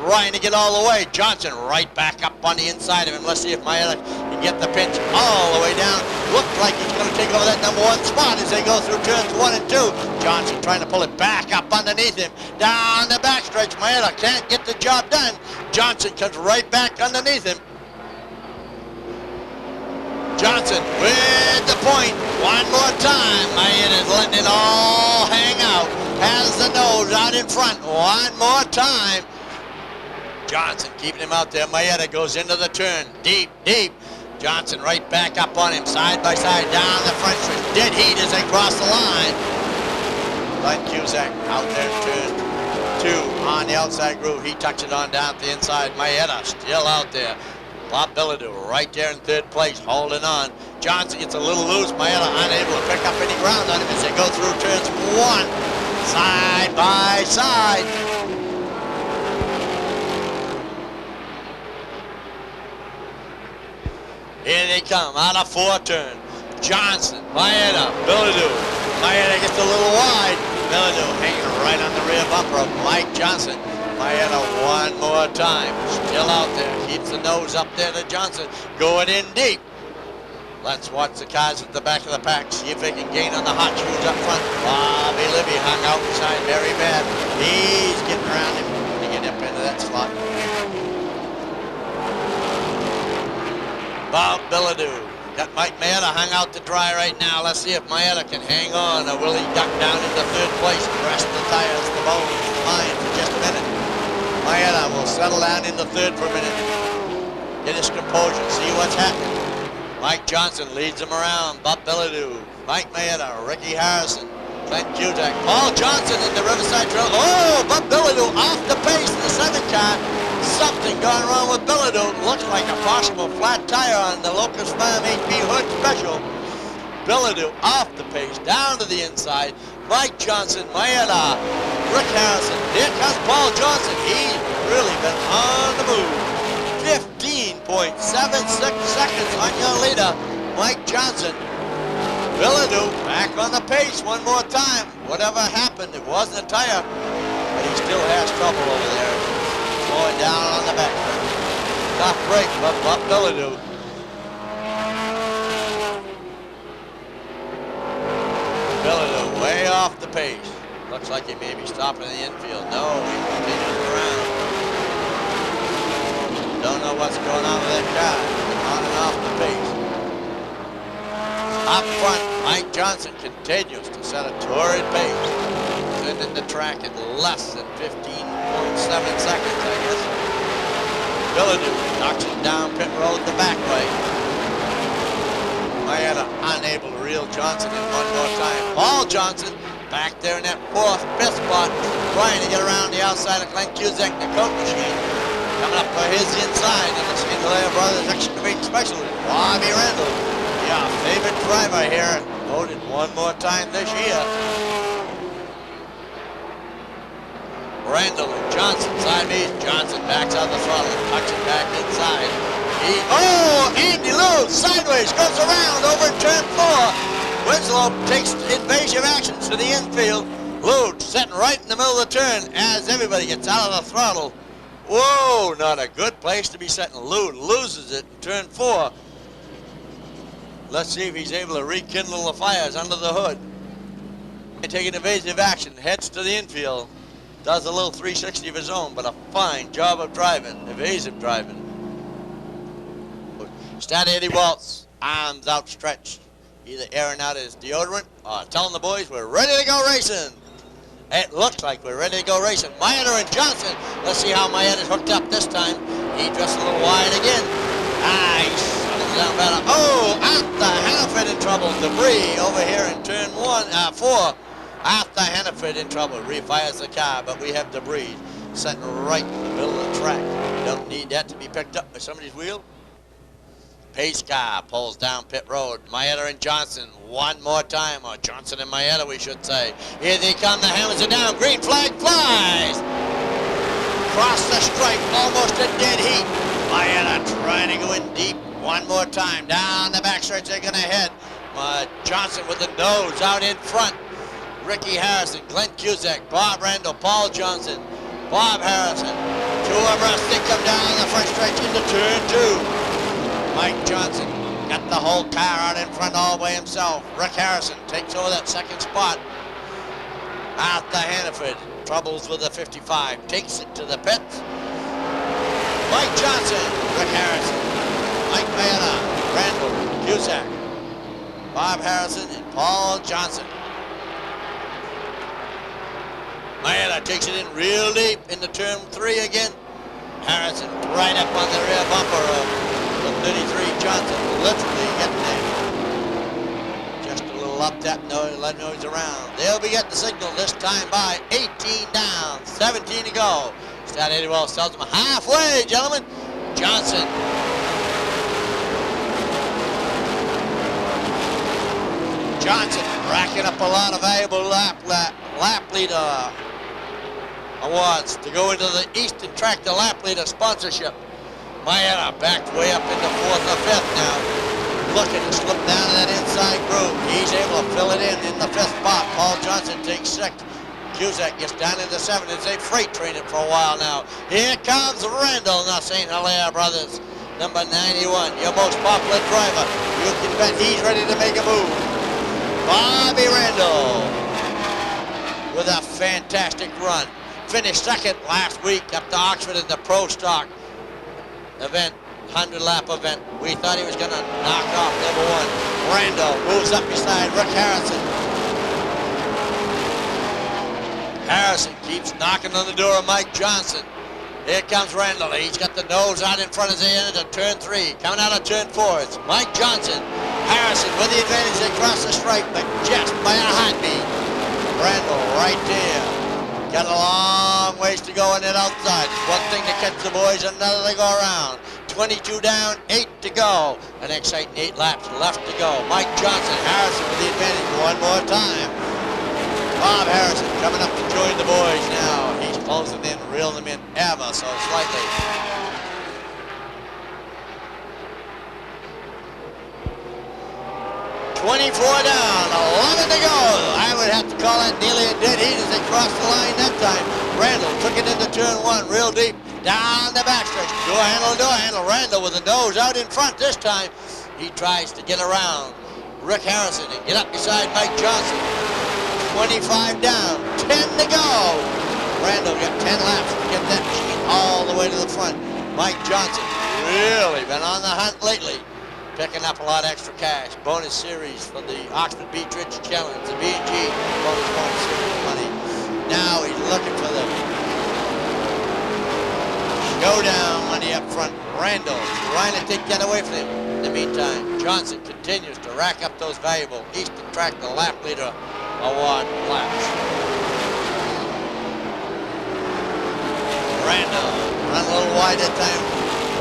trying to get all the way. Johnson right back up on the inside of him. Let's see if Maeda can get the pinch all the way down. Looks like he's going to take over that number 1 spot as they go through turns 1 and 2. Johnson trying to pull it back up underneath him. Down the backstretch. Maeda can't get the job done. Johnson comes right back underneath him. Johnson with the point. 1 more time. Maeda's letting it all hang out. Has the nose out in front. 1 more time. Johnson keeping him out there. Maeda goes into the turn. Deep, deep. Johnson right back up on him. Side by side down the front stretch. Dead heat as they cross the line. Glenn Cusack out there in turn 2 on the outside groove. He tucks it on down to the inside. Maeda still out there. Bob Bilodeau right there in 3rd place, holding on. Johnson gets a little loose. Maeda unable to pick up any ground on him as they go through turns 1. Side by side. Here they come, out of 4 turn. Johnson, Maeda, Bilodeau. Maeda gets a little wide. Bilodeau hanging right on the rear bumper of Mike Johnson. Maeda 1 more time. Still out there. Keeps the nose up there to Johnson. Going in deep. Let's watch the cars at the back of the pack. See if they can gain on the hot shoes up front. Bobby Libby hung out beside Mary Bad. He's getting around him to get up into that slot. Bob Bilodeau Got Mike Maeta hung out to dry right now. Let's see if Maeta can hang on, or will he duck down into third place and rest the tires, the bones, the line for just a minute. Maeta will settle down into third for a minute. Get his composure, see what's happening. Mike Johnson leads him around. Bob Bilodeau, Mike Maeta, Ricky Harrison, Clint Cusack, Paul Johnson in the Riverside Trail. Oh, Bob Bilodeau off the pace in the second car. Something going wrong with Bilodeau. Looks like a possible flat tire on the Locust Farm HB Hood Special. Bilodeau off the pace, down to the inside. Mike Johnson, Maeta, Rick Harrison. Here comes Paul Johnson. He's really been on the move. 15.76 seconds on your leader, Mike Johnson. Bilodeau back on the pace one more time. Whatever happened, it wasn't a tire, but he still has trouble over there. Slowing down on the back. Tough break, but Bilodeau. Bilodeau way off the pace. Looks like he may be stopping in the infield. No, he continues around. Don't know what's going on with that car. On and off the pace. Up front, Mike Johnson continues to set a torrid pace. Turning the track in less than 15.7 seconds, I guess. Bilodeau knocks him down pit road the back way. Maeta unable to reel Johnson in one more time. Paul Johnson back there in that fourth, fifth spot, trying to get around the outside of Glenn Cusack, the coat machine. Coming up for his inside in the St. Hilaire Brothers excavating specialist, Bobby Randall. Yeah, favorite driver here. Voted one more time this year. Randall and Johnson side meet. Johnson backs out the throttle and tucks it back inside. Andy Lou sideways goes around over turn 4. Winslow takes invasive action to the infield. Lou sitting right in the middle of the turn as everybody gets out of the throttle. Whoa, not a good place to be setting. Lou loses it in turn 4. Let's see if he's able to rekindle the fires under the hood. Taking invasive action, heads to the infield. Does a little 360 of his own, but a fine job of driving, evasive driving. Stat Eddie Waltz, arms outstretched, either airing out his deodorant or telling the boys we're ready to go racing. It looks like we're ready to go racing. Maeta and Johnson. Let's see how Maeta's hooked up this time. He dressed a little wide again. He settles down better. Oh, after Hannaford in trouble. Debris over here in turn 4. After Hannaford in trouble. Refires the car, but we have debris sitting right in the middle of the track. Don't need that to be picked up by somebody's wheel. Pace car pulls down pit road. Maeta and Johnson one more time, or Johnson and Maeta we should say. Here they come, the hammers are down, green flag flies! Cross the stripe, almost a dead heat. Maeta trying to go in deep one more time. Down the backstretch they're gonna head. Johnson with the nose out in front. Ricky Harrison, Glenn Cusack, Bob Randall, Paul Johnson, Bob Harrison. Two abreast, they come down the front stretch into turn 2. Mike Johnson got the whole car out in front all by himself. Rick Harrison takes over that second spot. After Hannaford, troubles with the 55, takes it to the pits. Mike Johnson, Rick Harrison, Mike Maeta, Randall, Cusack, Bob Harrison, and Paul Johnson. Maeta takes it in real deep into turn 3 again. Harrison right up on the rear bumper of 33 Johnson, literally getting there. Just a little up that nose, let nose around. They'll be getting the signal this time by 18 down, 17 to go. Stat 80 Wells tells them halfway, gentlemen. Johnson. Johnson racking up a lot of valuable lap leader awards to go into the Eastern Tractor Lap Leader sponsorship. Maeta backed way up into 4th or 5th now. Looking to slip down in that inside groove. He's able to fill it in the 5th spot. Paul Johnson takes 6th. Cusack gets down into 7th as they freight train it for a while now. Here comes Randall, the St. Hilaire Brothers. Number 91, your most popular driver. You can bet he's ready to make a move. Bobby Randall with a fantastic run. Finished 2nd last week up to Oxford in the Pro Stock event 100-lap event. We thought he was going to knock off number 1. Randall moves up beside Rick Harrison. Harrison keeps knocking on the door of Mike Johnson. Here comes Randall. He's got the nose out in front as they enter turn 3. Coming out of turn 4, it's Mike Johnson. Harrison with the advantage. They cross the stripe, but just by a heartbeat. Randall right there. Got a long ways to go on that outside. It's one thing to catch the boys, another they go around. 22 down, 8 to go. An exciting 8 laps left to go. Mike Johnson, Harrison with the advantage one more time. Bob Harrison coming up to join the boys now. He's closing in, reeling them in ever so slightly. $24 down, 11 to go. I would have to call that nearly a dead heat as they crossed the line that time. Randall took it into turn 1 real deep. Down the backstretch. Door handle. Randall with the nose out in front this time. He tries to get around Rick Harrison and get up beside Mike Johnson. 25 down, 10 to go. Randall got 10 laps to get that machine all the way to the front. Mike Johnson really been on the hunt lately. Picking up a lot of extra cash. Bonus series for the Oxford Beech Ridge Challenge, the B&G bonus series money. Now he's looking for the showdown money up front. Randall trying to take that away from him. In the meantime, Johnson continues to rack up those valuable Eastern Tractor lap leader award laps. Randall run a little wide that time.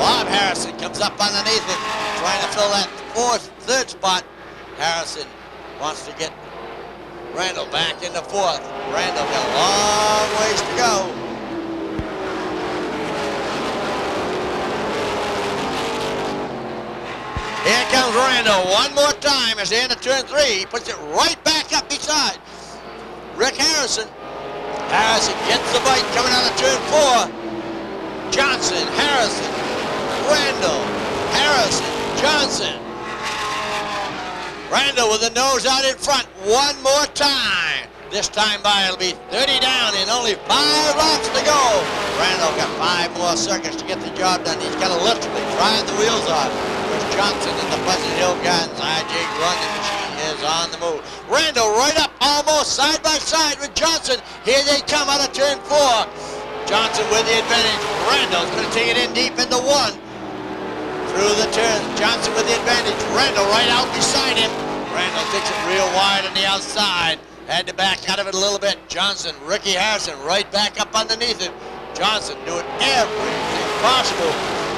Bob Harrison comes up underneath him, trying to fill that third spot. Harrison wants to get Randall back into 4th. Randall got a long ways to go. Here comes Randall one more time as they enter turn 3. He puts it right back up beside Rick Harrison. Harrison gets the bite coming out of turn 4. Johnson, Harrison, Randall, Harrison, Johnson. Randall with the nose out in front one more time. This time by it'll be 30 down and only 5 laps to go. Randall got 5 more circuits to get the job done. He's got to literally drive the wheels off. There's Johnson in the Pleasant Hill Gardens. I.J. Grundy machine is on the move. Randall right up almost side by side with Johnson. Here they come out of turn 4. Johnson with the advantage. Randall's going to take it in deep into 1. Through the turn, Johnson with the advantage. Randall right out beside him. Randall takes it real wide on the outside. Had to back out of it a little bit. Johnson, Ricky Harrison right back up underneath him. Johnson doing everything possible.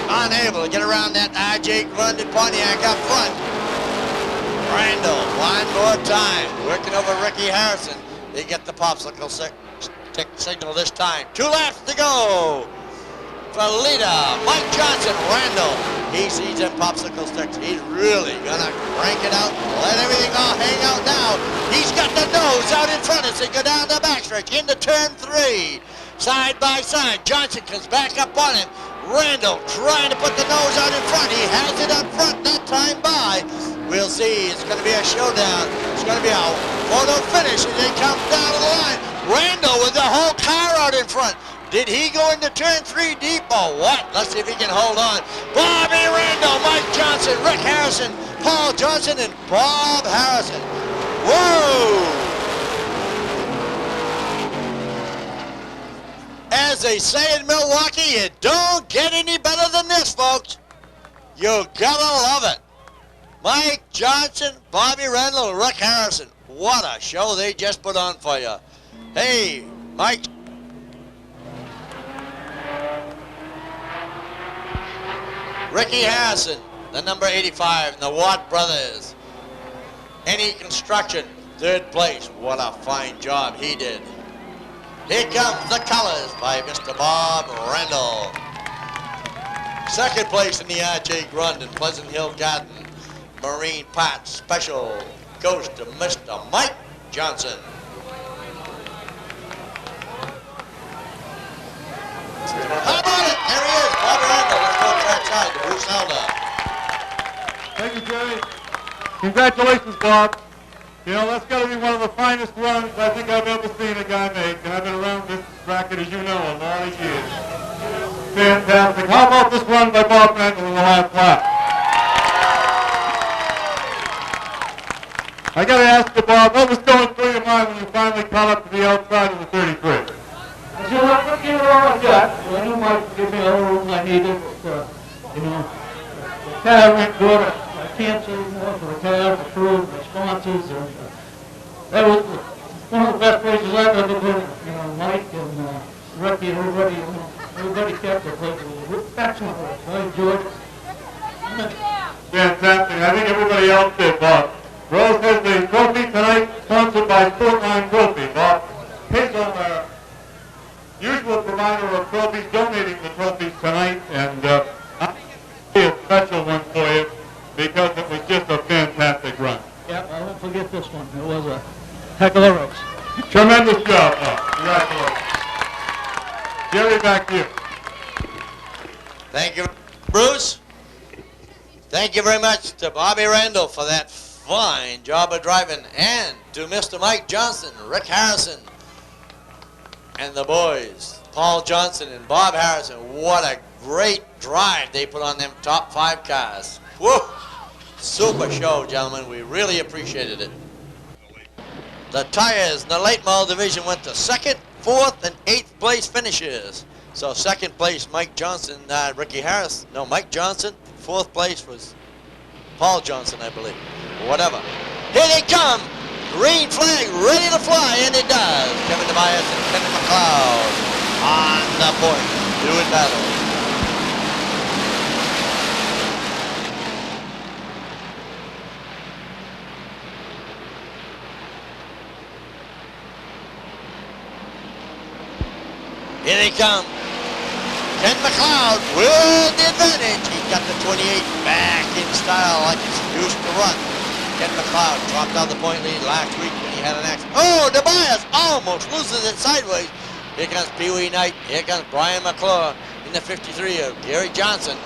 Unable to get around that I.J. Grundy Pontiac up front. Randall one more time. Working over Ricky Harrison. They get the popsicle signal this time. 2 laps to go. For leader, Mike Johnson, Randall. He sees them popsicle sticks. He's really gonna crank it out, let everything all hang out now. He's got the nose out in front as they go down the backstretch into turn 3. Side by side, Johnson comes back up on him. Randall trying to put the nose out in front. He has it up front that time by. We'll see. It's going to be a showdown. It's going to be a photo finish as they come down to the line. Randall with the whole car out in front. Did he go into turn 3 deep or what? Let's see if he can hold on. Bobby Randall, Mike Johnson, Rick Harrison, Paul Johnson, and Bob Harrison. Whoa! As they say in Milwaukee, it don't get any better than this, folks. You gotta love it. Mike Johnson, Bobby Randall, and Rick Harrison. What a show they just put on for you. Hey, Mike. Ricky Harrison, the number 85, and the Watt brothers. Any Construction, 3rd place. What a fine job he did. Here comes the colors by Mr. Bob Randall. 2nd place in the R.J. Grundy Pleasant Hill Garden Marine Parts Special goes to Mr. Mike Johnson. How about it? There he is, Bob Randall. Let's go trackside to Bruce Elder. Thank you, Jerry. Congratulations, Bob. You know, that's got to be one of the finest runs I think I've ever seen a guy make, and I've been around this bracket, as you know, a lot of years. fantastic. How about this run by Bob Randall in the last lap? I got to ask you, Bob, what was going through your mind when you finally caught up to the outside of the 33? I said, I'll give it all I got. So I knew Mike would give me all the room I needed. But, you know, the car went good. I can't say more for the car, the crew, the sponsors. And, that was one of the best races I've ever been. You know, Mike and Ricky and everybody, you know, everybody kept the place. It was excellent race. I enjoyed it. Fantastic. I think everybody else did, Bob. Rose has the trophy tonight, sponsored by Sportsman Trophy. Bob, his usual provider of trophies, donating the trophies tonight, and I'll be a special one for you because it was just a fantastic run. Yeah, I won't forget this one. It was a heck of a race. Tremendous job, Bob. Congratulations. Jerry, back to you. Thank you, Bruce. Thank you very much to Bobby Randall for that fine job of driving, and to Mr. Mike Johnson, Rick Harrison, and the boys, Paul Johnson and Bob Harrison. What a great drive they put on them top 5 cars. Woo! Super show, gentlemen. We really appreciated it. The tires in the late model division went to 2nd, 4th, and 8th place finishes. So 2nd place, Mike Johnson, Mike Johnson. 4th place was Paul Johnson, I believe. Whatever. Here they come. Green flag ready to fly, and it does. Kevin Tobias and Ken McLeod on the point, doing battle. Here they come. Ken McLeod with the advantage. He got the 28 back in style like it's used to run. Ken McLeod dropped out the point lead last week when he had an accident. Oh, Tobias almost loses it sideways. Here comes Pee Wee Knight. Here comes Brian McClure in the 53 of Gary Johnson.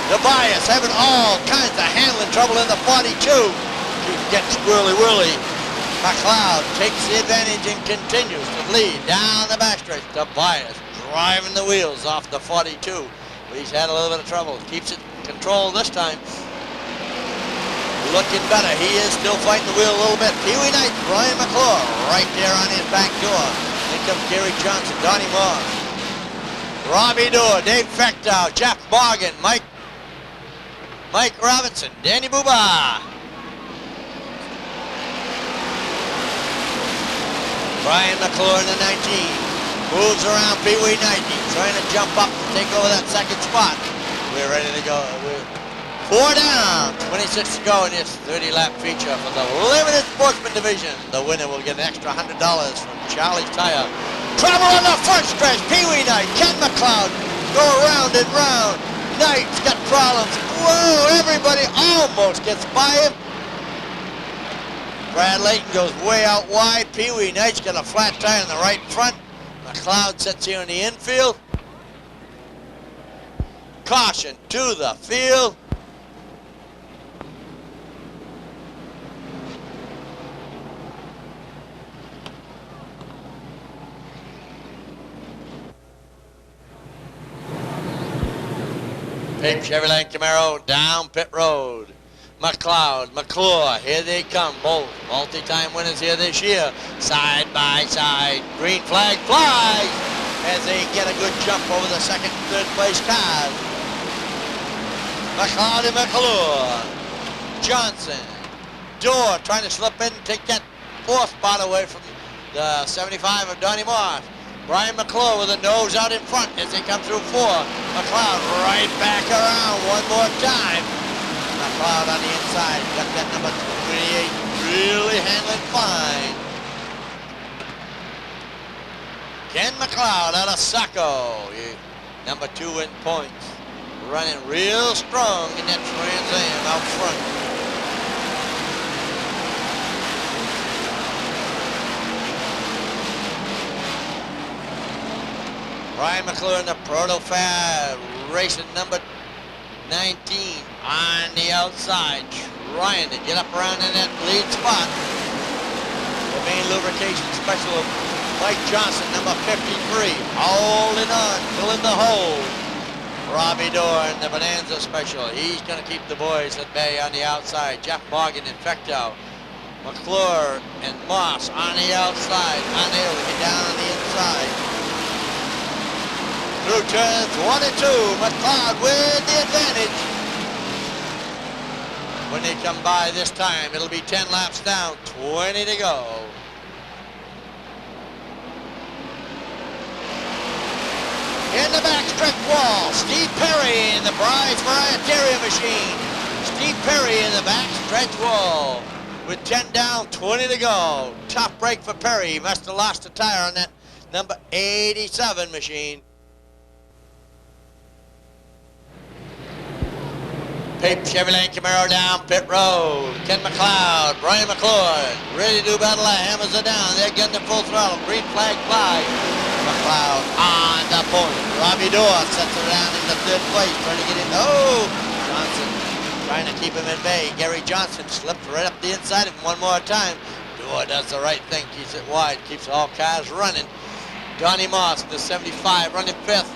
Tobias having all kinds of handling trouble in the 42. Keeps getting squirrely-whirly. McLeod takes the advantage and continues to lead down the backstretch. Tobias driving the wheels off the 42. But he's had a little bit of trouble. Keeps it in control this time. Looking better. He is still fighting the wheel a little bit. Pee Wee Knight, Brian McClure, right there on his back door. Then comes Gary Johnson, Donnie Moss, Robbie Dorr, Dave Fechtow, Jeff Morgan, Mike Robinson, Danny Buba. Brian McClure in the 19. Moves around Pee Wee Knight. He's trying to jump up to take over that 2nd spot. We're ready to go. We're 4 down, 26 to go in this 30-lap feature for the limited sportsman division. The winner will get an extra $100 from Charlie's Tire. Trouble on the first stretch. Pee Wee Knight, Ken McLeod go round and round. Knight's got problems. Whoa, everybody almost gets by him. Brad Layton goes way out wide. Pee Wee Knight's got a flat tire in the right front. McLeod sits here in the infield. Caution to the field. Big Chevrolet Camaro down pit road. McLeod, McClure, here they come. Both multi-time winners here this year. Side by side. Green flag flies as they get a good jump over the 2nd and 3rd place cars. McLeod and McClure. Johnson. Dorr trying to slip in and take that 4th spot away from the 75 of Donnie Moss. Brian McClure with a nose out in front as they come through 4. McLeod right back around one more time. McLeod on the inside, got that number 28, really handling fine. Ken McLeod out of Saco, number 2 in points. Running real strong in that Trans Am out front. Brian McClure in the Proto Fab, racing number 19 on the outside, trying to get up around in that lead spot. The main lubrication special Mike Johnson, number 53, holding on, filling the hole. Robbie Dorr in the Bonanza Special. He's going to keep the boys at bay on the outside. Jeff Morgan and Fecto. McClure and Moss on the outside. Unable to get down on the inside. Through turns 1 and 2. McLeod with the advantage. When they come by this time, it'll be 10 laps down, 20 to go. In the backstretch wall, Steve Perry in the Prize Varietaria machine. Steve Perry in the backstretch wall. With 10 down, 20 to go. Tough break for Perry. He must have lost a tire on that number 87 machine. Pape Chevrolet Camaro down pit road. Ken McLeod, Brian McClure, ready to do battle. Hammers are down. They're getting the full throttle. Green flag fly. McLeod on the point. Robbie Dorr sets it down in the third place, trying to get in. Oh, Johnson trying to keep him at bay. Gary Johnson slipped right up the inside of him one more time. Dorr does the right thing, keeps it wide, keeps all cars running. Donnie Moss, the 75, running fifth.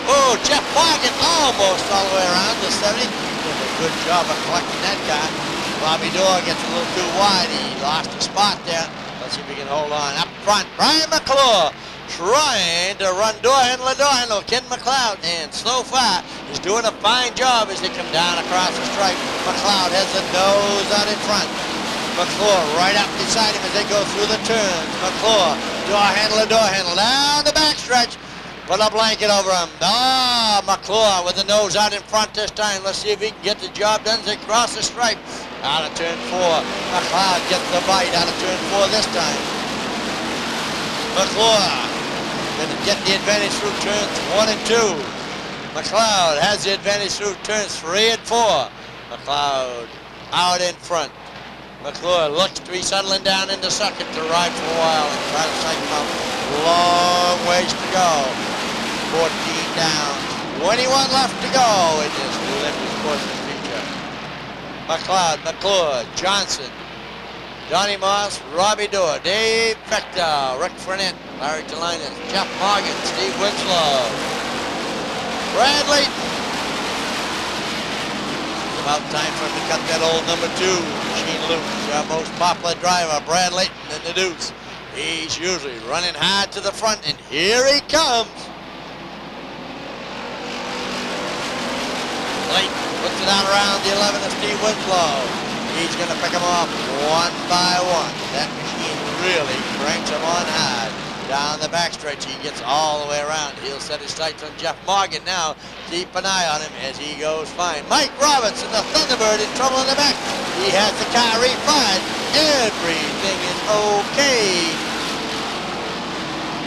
Oh, Jeff Morgan almost all the way around the 70. Did a good job of collecting that guy. Robbie Dorr gets a little too wide. He lost a spot there. Let's see if he can hold on. Up front, Brian McClure trying to run door handle. Ken McLeod, and so far is doing a fine job as they come down across the stripe. McLeod has the nose out in front. McClure right up beside him as they go through the turns. McClure, door handle, down the backstretch. Put a blanket over him. Ah, McClure with the nose out in front this time. Let's see if he can get the job done as they cross the stripe. Out of turn 4. McLeod gets the bite out of turn 4 this time. McClure going to get the advantage through turns 1 and 2. McLeod has the advantage through turns 3 and 4. McLeod out in front. McClure looks to be settling down into second to ride for a while and try to psych him out. Long ways to go. 14 down, 21 left to go in this New Olympic Sportsman feature. McLeod, McClure, Johnson, Donnie Moss, Robbie Dorr, Dave Fecta, Rick Frenette, Larry Talinas, Jeff Morgan, Steve Winslow, Brad Layton. It's about time for him to cut that old number 2 machine loose. Our most popular driver, Brad Layton in the deuce. He's usually running hard to the front, and here he comes. Layton puts it out around the 11 of Steve Winslow. He's going to pick them off one by one. That machine really cranks them on hard. Down the backstretch, he gets all the way around. He'll set his sights on Jeff Morgan now. Keep an eye on him as he goes fine. Mike Robertson, the Thunderbird, in trouble in the back. He has the car refined. Everything is okay.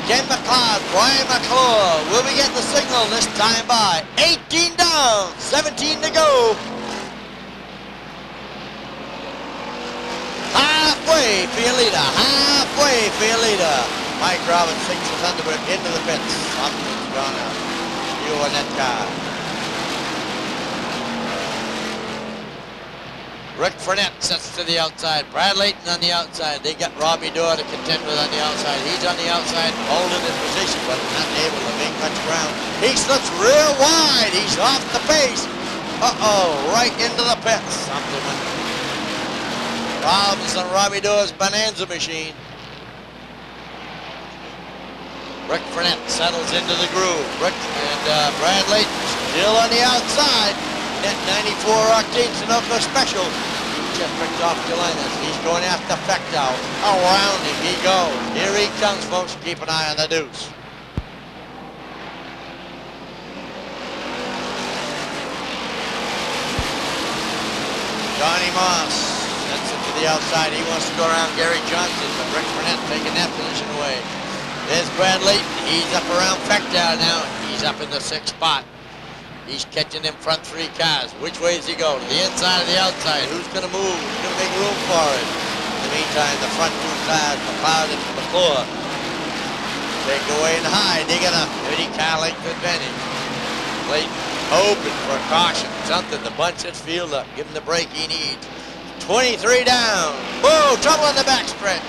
Ken McLeod, Brian McClure. Will we get the signal this time by? 18 down, 17 to go. Halfway for your leader, halfway for your leader. Mike Robbins sinks the Thunderbird into the pits. Something's gone out. You on that car. Rick Frenette sets to the outside. Brad Layton on the outside. They got Robbie Dorr to contend with on the outside. He's on the outside holding his position, but not able to make much ground. He slips real wide. He's off the pace. Uh-oh, right into the pits. Something went. Problems on Robbie Dorr's Bonanza machine. Rick Frenette settles into the groove. Rick and Brad Layton still on the outside. That 94 octane Sunoco Special. He just picked off Gelinas. He's going after Fecto. Around him he goes. Here he comes, folks. Keep an eye on the deuce. Donnie Moss sets it to the outside. He wants to go around Gary Johnson, but Rick Frenette taking that position away. There's Brad Layton. He's up around Fecta now. He's up in the 6th spot. He's catching them front 3 cars. Which way does he go? To the inside or the outside? Who's going to move? Who's going to make room for it? In the meantime, the front 2 cars, McLeod and McClure, they go away and hide. They got a 30-car length advantage. Layton hoping for a caution. Something to bunch his field up. Give him the break he needs. 23 down. Whoa, trouble in the backstretch.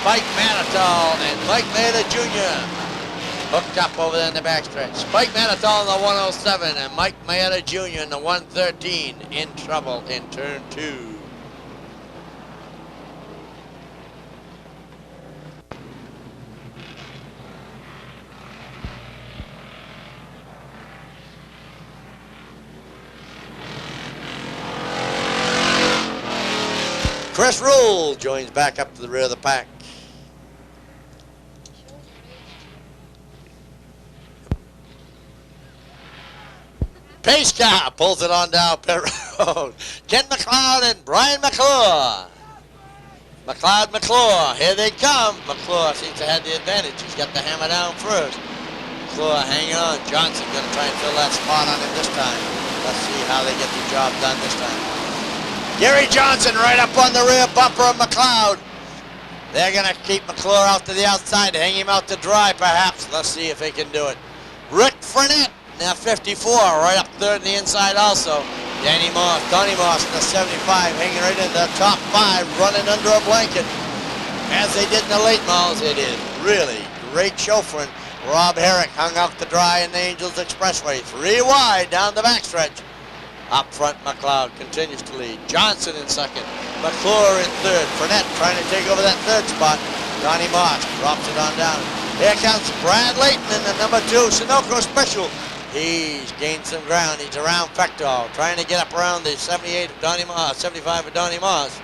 Spike Manitow and Mike Maida Jr. hooked up over there in the backstretch. Spike Manitow in the 107 and Mike Maida Jr. in the 113 in trouble in turn 2. Chris Rule joins back up to the rear of the pack. Pace car pulls it on down pit road. Ken McLeod and Brian McClure. McClure, here they come. McClure seems to have the advantage. He's got the hammer down first. McClure hanging on. Johnson going to try and fill that spot on him this time. Let's see how they get the job done this time. Gary Johnson right up on the rear bumper of McLeod. They're going to keep McClure out to the outside, hang him out to dry perhaps. Let's see if they can do it. Rick Frenette, now 54, right up third on the inside also. Donnie Moss in the 75, hanging right in the top 5, running under a blanket. As they did in the late models, it is really great chauffeuring. Rob Herrick hung out to dry in the Angels Expressway. 3 wide down the backstretch. Up front, McLeod continues to lead. Johnson in second. McClure in third. Frenette trying to take over that third spot. Donnie Moss drops it on down. Here comes Brad Layton in the number 2 Sunoco Special. He's gained some ground. He's around Fechtel, trying to get up around the 78 of Donnie Moss, 75 of Donnie Moss.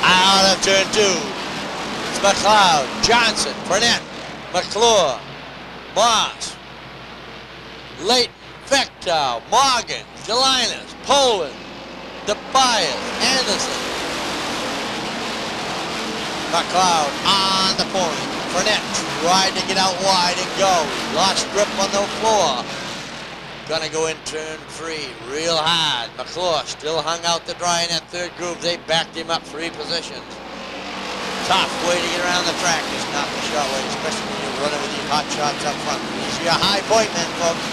Out of turn 2. It's McLeod, Johnson, Frenette, McClure, Moss, Layton, Fechtel, Morgan, Gelinas, Poland, Tobias, Anderson. McLeod on the point. Frenette tried to get out wide and go. Lost grip on the floor. Gonna go in turn 3 real hard. McClure still hung out to dry in that third groove. They backed him up 3 positions. Tough way to get around the track is not the short way, especially when you're running with these hot shots up front. These are your high point men, folks.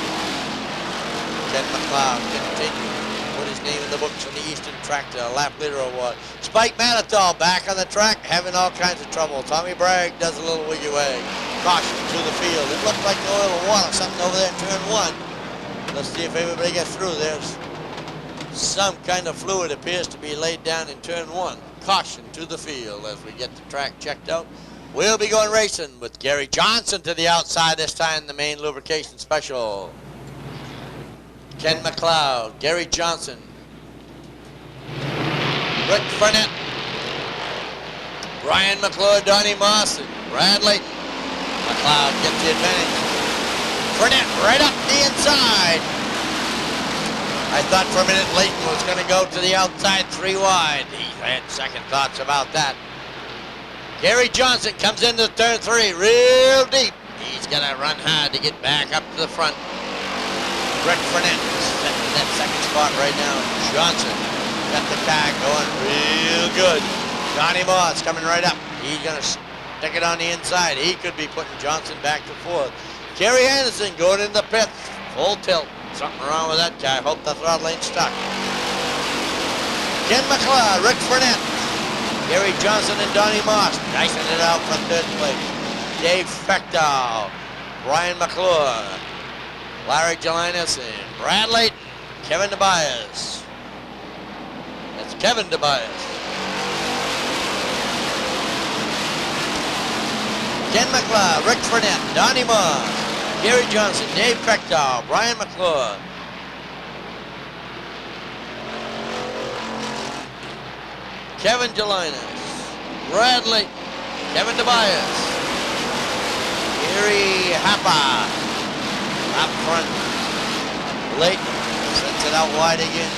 Ken McLeod continues. Put his name in the books on the Eastern Tractor Lap Leader Award. Spike Manitow back on the track, having all kinds of trouble. Tommy Bragg does a little wiggy wag. Caution to the field. It looked like oil or water, something over there in turn 1. Let's see if everybody gets through. There's some kind of fluid appears to be laid down in turn 1. Caution to the field as we get the track checked out. We'll be going racing with Gary Johnson to the outside this time, the main lubrication special. Ken McLeod, Gary Johnson, Rick Frenette, Brian McClure, Donnie Moss, and Brad Layton. McLeod gets the advantage. Frenette right up the inside. I thought for a minute Layton was going to go to the outside 3 wide. He had second thoughts about that. Gary Johnson comes into turn 3 real deep. He's going to run hard to get back up to the front. Rick Frenette sitting in that second spot right now. Johnson got the car going real good. Donnie Moss coming right up. He's going to stick it on the inside. He could be putting Johnson back to 4th. Kerry Anderson going in the pits. Full tilt. Something wrong with that guy. Hope the throttle ain't stuck. Ken McLeod, Rick Frenette, Gary Johnson and Donnie Moss dicing it out for 3rd place. Dave Fechtel, Brian McClure, Larry Gelinas, and Brad Layton, Kevin Tobias. That's Kevin Tobias. Ken McLeod, Rick Frenette, Donnie Moss, Gary Johnson, Dave Fechtel, Brian McClure. Kevin Gelinas, Brad Layton, Kevin Tobias, Gary Happa. Up front, Layton sends it out wide again.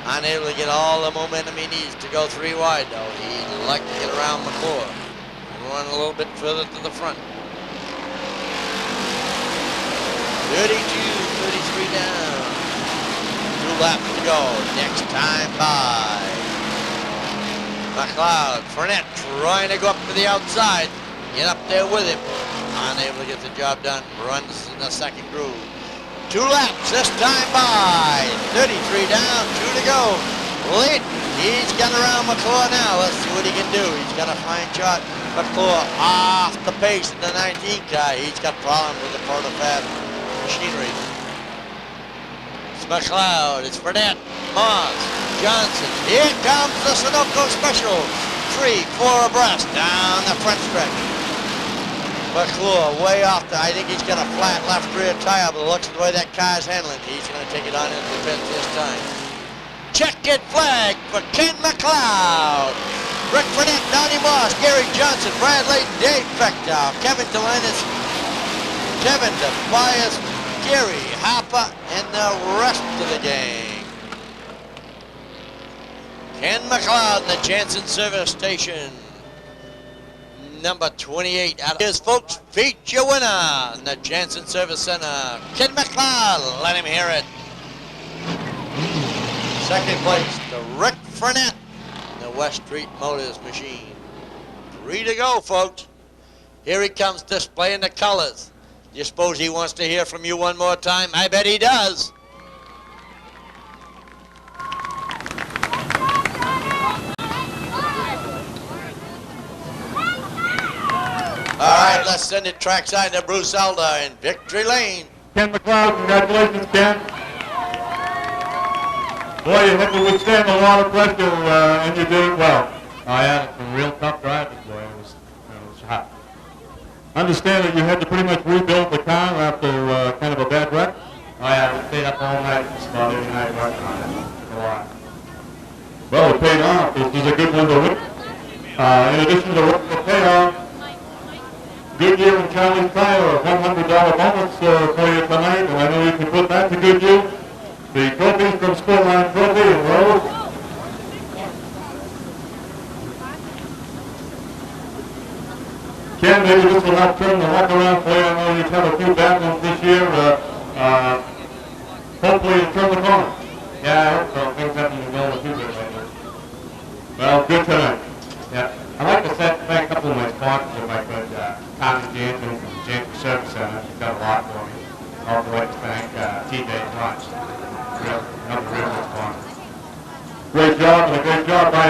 Unable to get all the momentum he needs to go 3 wide though. He'd like to get around McClure. Run a little bit further to the front. 32, 33 down. 2 laps to go. Next time by. McLeod, Frenette trying to go up to the outside. Get up there with him. Unable to get the job done. Runs in the second groove. 2 laps this time by. 33 down, 2 to go. Late. He's got around McClure now. Let's see what he can do. He's got a fine shot. McClure off the pace in the 19 car. He's got problems with the Portafab machinery. It's McLeod. It's Burnett. Moss. Johnson. Here comes the Sunoco Special. 3, 4 abreast down the front stretch. McClure way off the, I think he's got a flat left rear tire, but it looks at the way that car's handling. He's going to take it on into the pit this time. Checkered flag for Ken McLeod. Rick Burnett, Donnie Moss, Gary Johnson, Brad Layton, Dave Fechtow, Kevin Delantis, Kevin Tobias, Gary Harper, and the rest of the gang. Ken McLeod in the Jansen Service Station. Number 28 out of his folks, feature winner in the Jansen Service Center. Ken McLeod, let him hear it. Second place to Rick Frenette, the West Street Motors machine. 3 to go, folks. Here he comes displaying the colors. You suppose he wants to hear from you one more time? I bet he does. All right, let's send it trackside to Bruce Elder in Victory Lane. Ken McLeod, congratulations, Ken. Boy, you had to withstand a lot of pressure, and you did it well. I had some real tough driving, boy. It was hot. Understand that you had to pretty much rebuild the car after kind of a bad wreck? I had to stay up all night, just about every night working on it. A lot. Well, it paid off. This is a good one to win. In addition to the payoff, Goodyear and Charlie's Tire, a $100 bonus for you tonight, and I know you can put that to good use. The trophies from Scoreline Trophy and Rose. Ken, maybe this will not turn the luck around for you. I know you've had a few bad ones this year. Hopefully you'll turn the corner. Yeah, I hope so. Things haven't well with you good lately. Well, good tonight. Yeah. I'd like to thank a couple of my sponsors if I could. Tommy Jansen from Jansen Service Center. He's got a lot for me. I'd also like to thank TJ Lunch. Another real good sponsor. Great job, and a great job by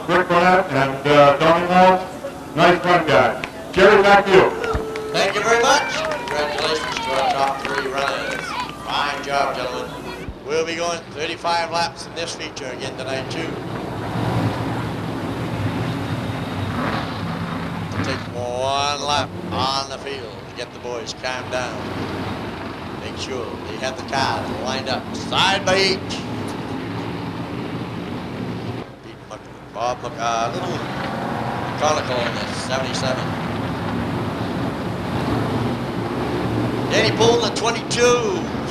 Rick Burnett and Donnie Moss. Nice run, guys. Jerry, back to you. Thank you very much. Congratulations to our top 3 runners. Fine job, gentlemen. We'll be going 35 laps in this feature again tonight, too. Take 1 lap on the field to get the boys calmed down. Make sure they have the cars lined up side by each. Bob McConicle in the 77. Danny Poole in the 22.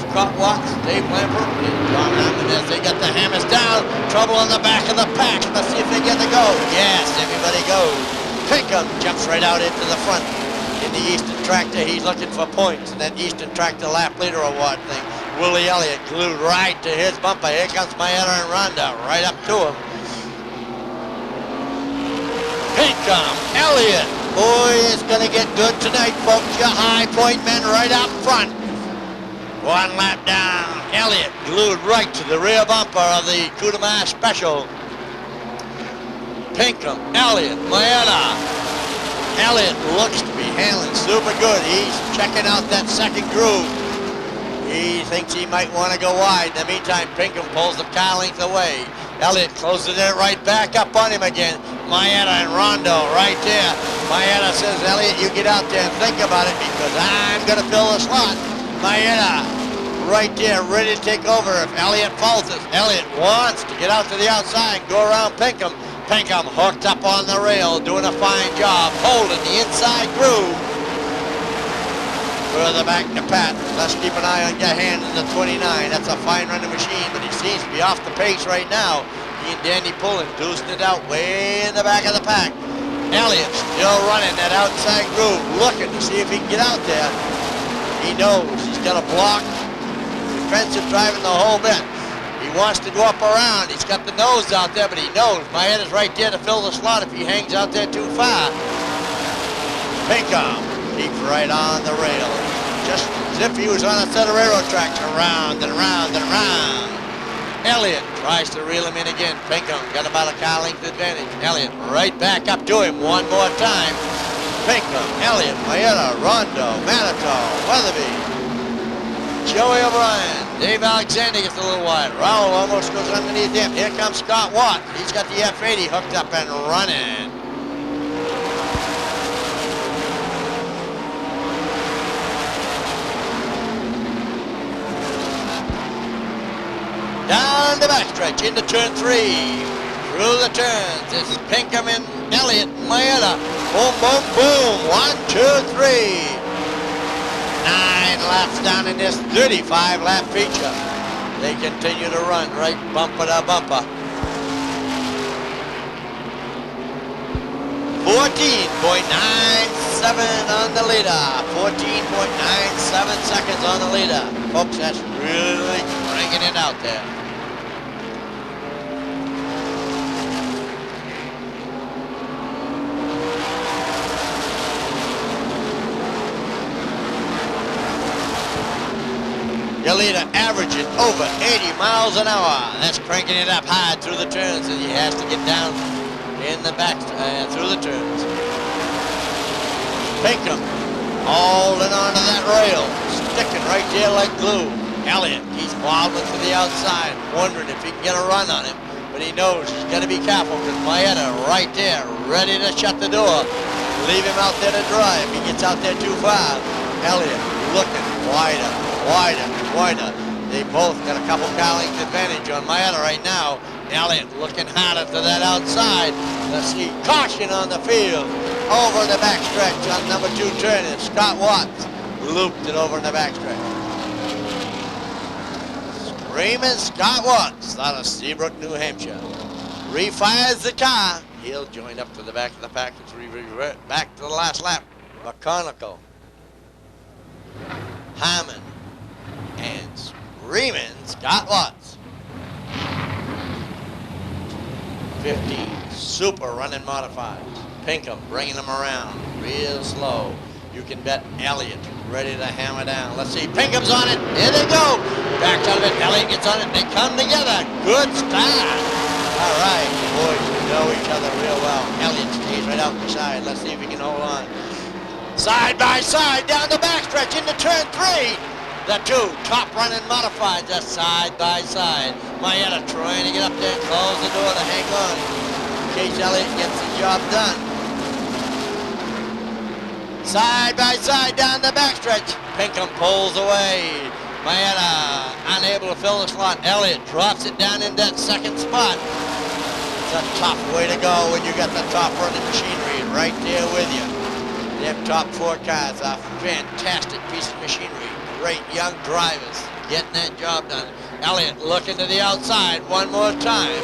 Scott Watts, Dave Lampert, and John Hammond. They got the hammers down. Trouble on the back of the pack. Let's see if they get the go. Yes, everybody goes. Pinkham jumps right out into the front. In the Eastern Tractor, he's looking for points. And that Eastern Tractor Lap Leader Award thing. Willie Elliott glued right to his bumper. Here comes Maeta and Rhonda right up to him. Pinkham, Elliott. Boy, it's going to get good tonight, folks. Your high point men right up front. 1 lap down. Elliott glued right to the rear bumper of the Kudama Special. Pinkham, Elliott, Maeta. Elliott looks to be handling super good. He's checking out that second groove. He thinks he might want to go wide. In the meantime, Pinkham pulls the car length away. Elliott closes it right back up on him again. Maeta and Rondo right there. Maeta says, Elliott, you get out there and think about it because I'm going to fill the slot. Maeta right there, ready to take over if Elliott falters. Elliott wants to get out to the outside and go around Pinkham. Pinkham hooked up on the rail, doing a fine job, holding the inside groove. Further back to Pat. Let's keep an eye on your hand in the 29. That's a fine running machine, but he seems to be off the pace right now. He and Danny pulling, deucing it out way in the back of the pack. Elliott still running that outside groove, looking to see if he can get out there. He knows he's got a block, defensive driving the whole bit. He wants to go up around. He's got the nose out there, but he knows Maeta's right there to fill the slot if he hangs out there too far. Pinkham keeps right on the rail. just as if he was on a set of railroad tracks, around and around and around. Elliott tries to reel him in again. Pinkham got about a car length advantage. Elliott right back up to him one more time. Pinkham, Elliott, Maeda, Rondo, Manitou, Weatherby, Joey O'Brien, Dave Alexander gets a little wide. Rowell almost goes underneath him. Here comes Scott Watt. He's got the F80 hooked up and running. Down the backstretch into turn 3. Through the turns. It's Pinkham and Elliott, Maeda. Boom, boom, boom. 1, 2, 3. 9 laps down in this 35-lap feature. They continue to run right bumper to bumper. 14.97 on the leader. 14.97 seconds on the leader. Folks, that's really cranking it out there. Your leader averaging over 80 miles an hour. That's cranking it up high through the turns, and he has to get down in the back through the turns. Pinkham holding on to that rail, sticking right there like glue. Elliott, he's wobbling to the outside, wondering if he can get a run on him, but he knows he's got to be careful because Maeda right there, ready to shut the door, leave him out there to dry if he gets out there too far. Elliott looking wider, wider, wider. They both got a couple car length advantage on Maeda right now. Elliott looking harder to that outside. Let's see, caution on the field. Over the backstretch on number 2 turn. And Scott Watts looped it over in the backstretch. Screaming Scott Watts out of Seabrook, New Hampshire. Refires the car. He'll join up to the back of the pack and revert back to the last lap. McConicle, Harmon, and screaming Scott Watts. 15 super running modified. Pinkham bringing them around real slow. You can bet Elliott ready to hammer down. Let's see, Pinkham's on it. Here they go. Backs out of it. Elliott gets on it. They come together. Good start. All right, the boys know each other real well. Elliott stays right out the side. Let's see if he can hold on. Side by side down the backstretch into turn 3. The 2 top running modifieds are side by side. Maeda trying to get up there and close the door to hang on in case Elliott gets the job done. Side by side down the backstretch. Pinkham pulls away. Maeda unable to fill the slot. Elliott drops it down in that second spot. It's a tough way to go when you got the top running machinery right there with you. Them top 4 cars are a fantastic piece of machinery. Great young drivers getting that job done. Elliott looking to the outside one more time.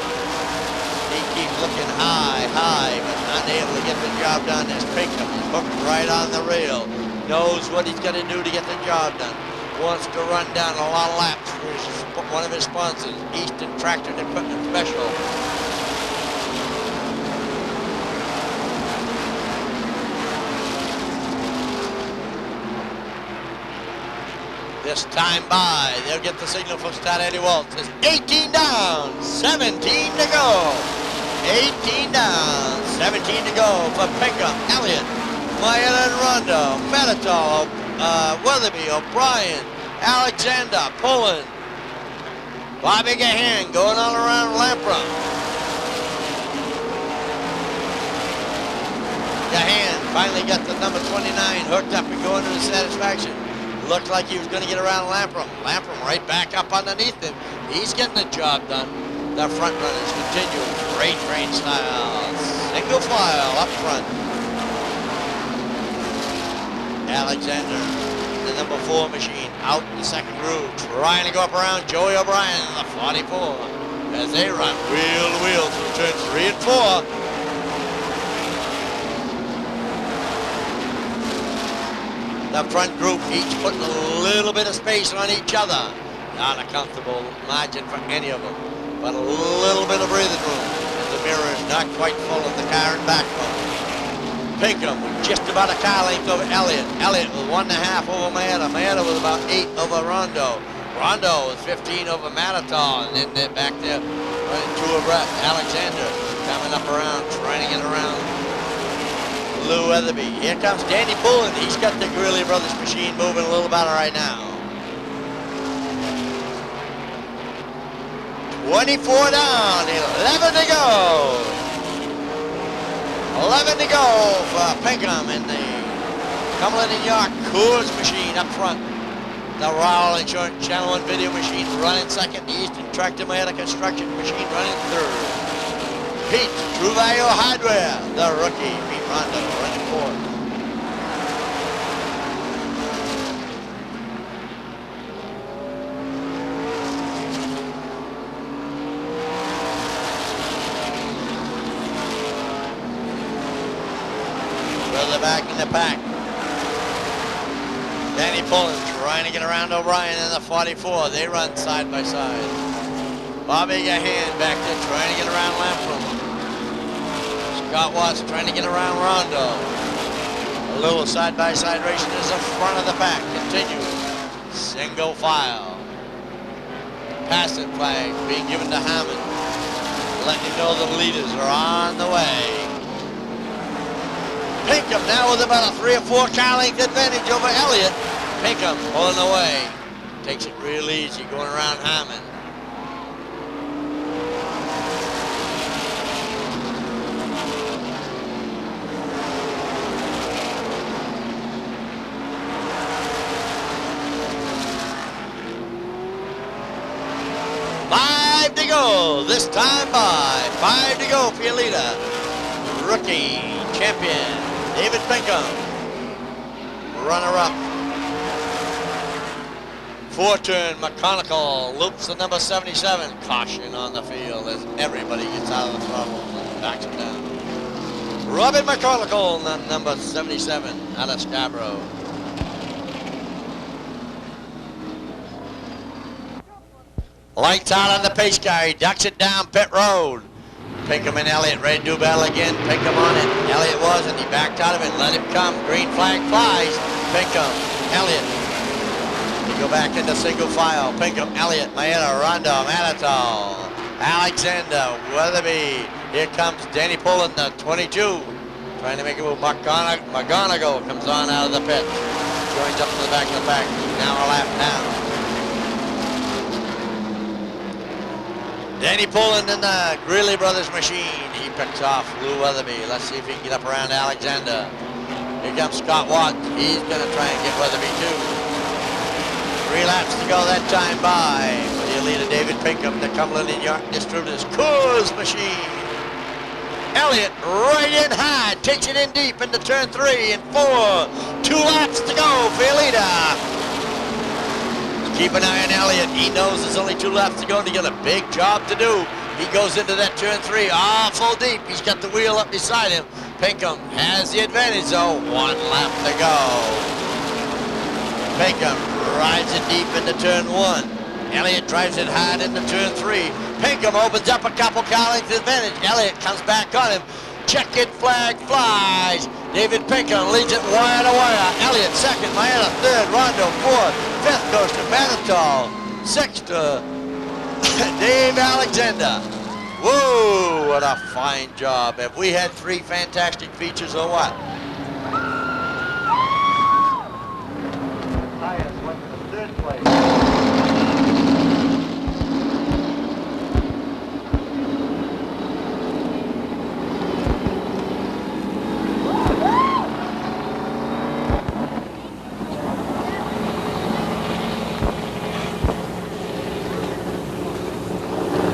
He keeps looking high, but unable to get the job done as Pinkham is hooked right on the rail. Knows what he's got to do to get the job done. Wants to run down a lot of laps for one of his sponsors, Easton Tractor and Equipment Special. This time by, they'll get the signal from Stat Eddie Waltz. It's 18 down, 17 to go. 18 down, 17 to go for Pinkham, Elliott, Maeda and Rondo, Manitou, Weatherby, O'Brien, Alexander, Pullen, Bobby Gahan going all around Lampron. Gahan finally got the number 29 hooked up and going to his satisfaction. Looked like he was going to get around Lampron. Lampron right back up underneath him. He's getting the job done. The front runners continue. Great train style. Single file up front. Alexander, the number 4 machine, out in the second groove, trying to go up around Joey O'Brien in the 44 as they run wheel to wheel through turns 3 and 4. The front group each putting a little bit of space on each other. Not a comfortable margin for any of them, but a little bit of breathing room. And the mirror is not quite full of the car in back row. Pinkham with just about a car length over Elliott. Elliott with 1.5 over Maeta. Maeta with about 8 over Rondo. Rondo with 15 over Manitou. And then they're back there running 2 abreast. Alexander coming up around, trying to get around Lou Weatherby. Here comes Danny Bullen. He's got the Greeley Brothers machine moving a little better right now. 24 down, 11 to go. 11 to go for Pinkham in the Cumberland and York Coors machine up front. The Rowell Insurance Channel One video machine running second. The Eastern Tractor Maeta Construction machine running third. Pete, True Value Hardware, the rookie, Pete Rondo, running fourth. Further back in the pack. Danny Pullen trying to get around O'Brien in the 44. They run side by side. Bobby Gahan back there trying to get around Lampron. Scott Watts trying to get around Rondo. A little side-by-side racing is the front of the pack. Continues. Single file. Passing flag being given to Hammond. Letting you know the leaders are on the way. Pinkham now with about a 3 or 4 car length advantage over Elliott. Pinkham pulling away. Takes it real easy going around Hammond. This time by 5 to go for your leader. Rookie champion David Pinkham. Runner-up. 4-turn McConical loops the number 77. Caution on the field as everybody gets out of the throttle and backs him down. Robin McConical, number 77, out of Scarborough. Lights out on the pace car. He ducks it down pit road. Pinkham and Elliott ready to do battle again. Pinkham on it. Elliott was, and he backed out of it. Let him come. Green flag flies. Pinkham, Elliott. They go back into single file. Pinkham, Elliott, Maeta, Rondo, Manitou, Alexander, Weatherby. Here comes Danny Pullen, the 22. Trying to make a move. McGonigal comes on out of the pit. Joins up to the back of the pack. Now a lap down. Danny Pullen in the Greeley Brothers machine. He picks off Lou Weatherby. Let's see if he can get up around Alexander. Here comes Scott Watt. He's going to try and get Weatherby too. 3 laps to go that time by. For your leader David Pinkham, the Cumberland and York Distributors Coors machine. Elliott right in high. Takes it in deep into turn 3 and 4. 2 laps to go for your leader. Keep an eye on Elliott. He knows there's only 2 laps to go and he got a big job to do. He goes into that turn 3 awful deep. He's got the wheel up beside him. Pinkham has the advantage though. 1 lap to go. Pinkham rides it deep into turn 1. Elliott drives it hard into turn 3. Pinkham opens up a couple car lengths advantage. Elliott comes back on him. Checkered flag flies. David Pinkham leads it wire to wire. Elliott second, Maeta third, Rondo fourth, fifth goes to Manitou, sixth to Dave Alexander. Whoa, what a fine job. Have we had 3 fantastic features or what? Highest went to the 3rd place.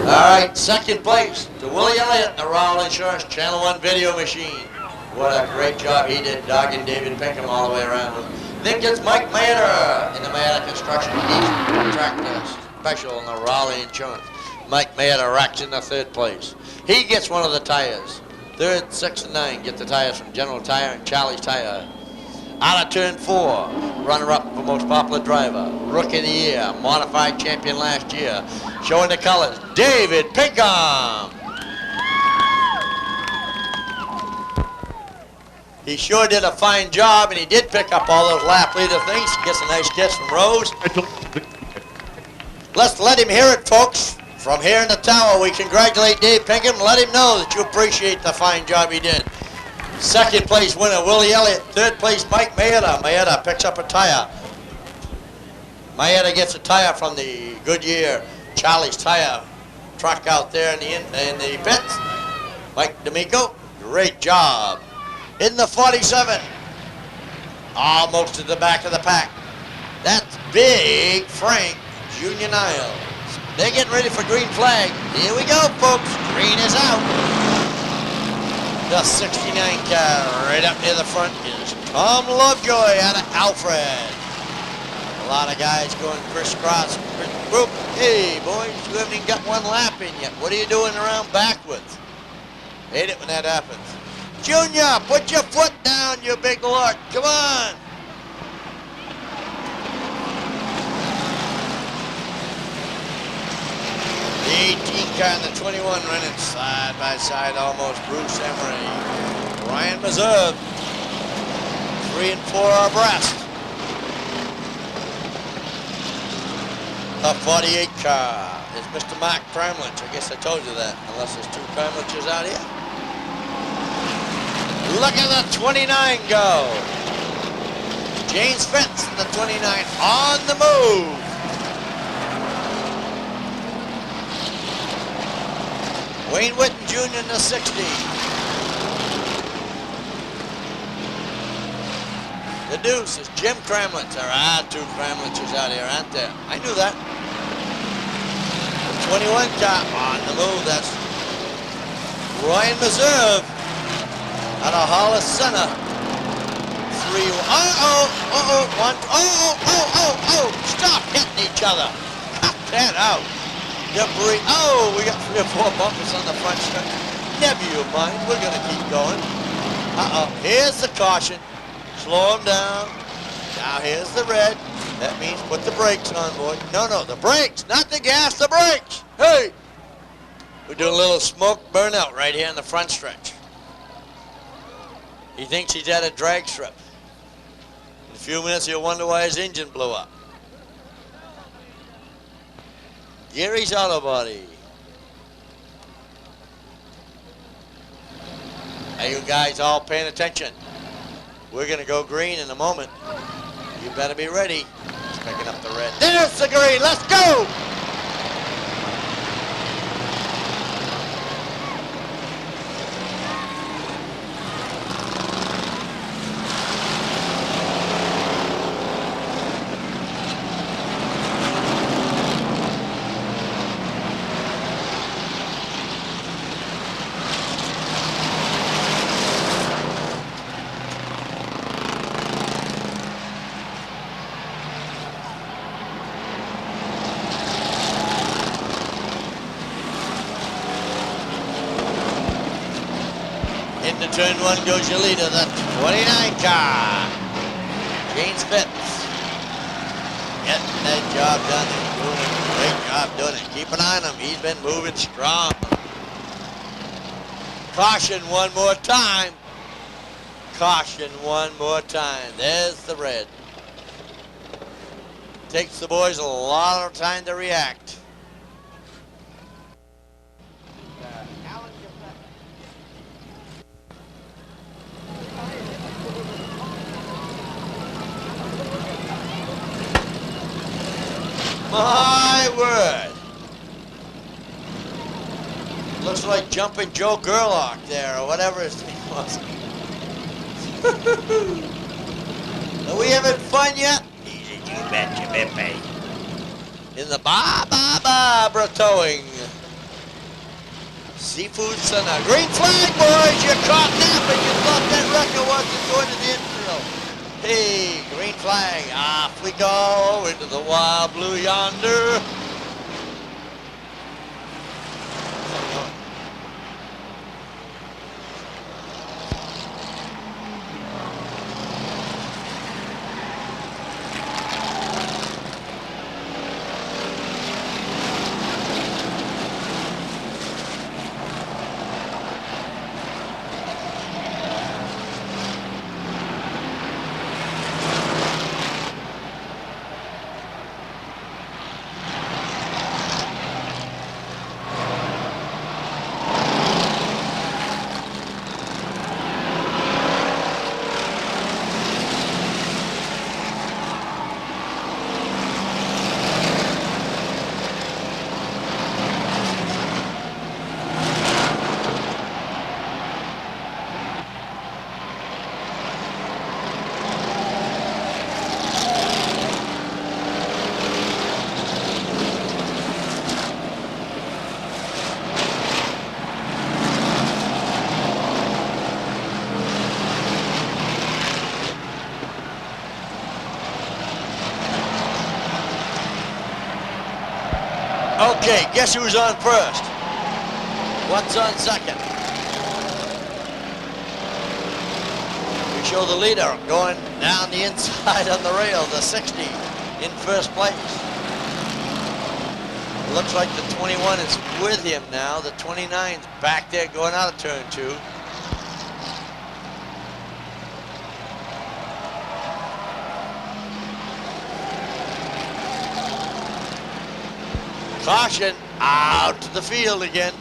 All right, 2nd place to Willie Elliott, the Rowell Insurance Channel One video machine. What a great job he did dogging David Pinkham all the way around. Then gets Mike Maeta in the Maeta Construction East Tractor Special in the Raleigh Insurance. Mike Maeta racks in the 3rd place. He gets one of the tires. 3rd, 6th, and 9 get the tires from General Tire and Charlie's Tire. Out of turn 4, runner-up for most popular driver, rookie of the year, modified champion last year, showing the colors, David Pinkham. He sure did a fine job, and he did pick up all those lap leader things. He gets a nice kiss from Rose. Let's let him hear it, folks. From here in the tower, we congratulate Dave Pinkham. Let him know that you appreciate the fine job he did. Second place winner, Willie Elliott. Third place, Mike Maeda. Maeda picks up a tire. Maeda gets a tire from the Goodyear Charlie's Tire truck out there in the pits. Mike D'Amico, great job. In the 47, almost to the back of the pack. That's Big Frank Junior Niles. They're getting ready for green flag. Here we go, folks. Green is out. The 69 car right up near the front is Tom Lovejoy out of Alfred. A lot of guys going crisscross. Whoop. Hey, boys, you haven't even got one lap in yet. What are you doing around backwards? Hate it when that happens. Junior, put your foot down, you big lord. Come on. The 18 car and the 21 running side by side, almost. Bruce Emery, Ryan Meserve, 3 and 4 abreast. The 48 car is Mr. Mark Kramlich. I guess I told you that, unless there's 2 Kramliches out here. Look at the 29 go. James Fitz in the 29 on the move. Wayne Whitten Jr. in the 60. The deuce is Jim Kramlich. There are 2 Kramliches out here, aren't there? I knew that. The 21 car on the move. That's Ryan Meserve out of Hollis Center. 3. Stop hitting each other. Cut that out. Debris. Oh, we got 3 or 4 bumpers on the front stretch. Never you mind. We're going to keep going. Here's the caution. Slow them down. Now here's the red. That means put the brakes on, boy. No, the brakes, not the gas, the brakes. Hey! We're doing a little smoke burnout right here in the front stretch. He thinks he's at a drag strip. In a few minutes, he'll wonder why his engine blew up. Gary's Auto Body. Are you guys all paying attention? We're going to go green in a moment. You better be ready. He's picking up the red. There's the green. Let's go! Into turn 1 goes your leader, the 29 car. James Fitz. Getting that job done and doing a great job doing it. Keep an eye on him. He's been moving strong. Caution one more time. Caution one more time. There's the red. Takes the boys a lot of time to react. My word. Looks like Jumping Joe Gerlach there, or whatever his name was. Are we having fun yet? Easy, you betcha, Bippy. In the Barbara Towing. Seafood Center. Green flag, boys. You're caught napping. You thought that wrecker wasn't going to the infield. Hey, green flag. Off we go into the wild blue yonder. Okay, guess who's on first? What's on second? We show the leader going down the inside on the rail, the 60 in first place. Looks like the 21 is with him now. The 29's back there going out of turn 2. Caution, out to the field again.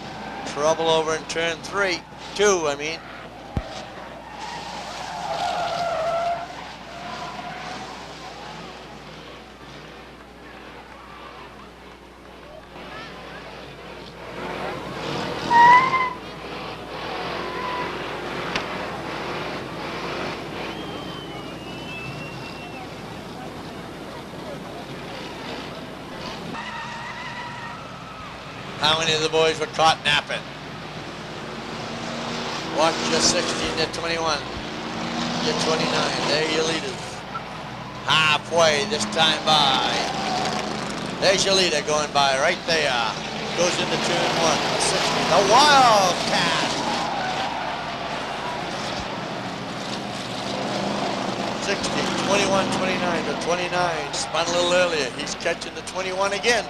Trouble over in turn 2, I mean. How many of the boys were caught napping? Watch your 16 to 21. Your 29, there your leaders. Halfway this time by. There's your leader going by right there. Goes into turn 1, the 60, the Wildcat. 60, 21, 29, the 29 spun a little earlier. He's catching the 21 again.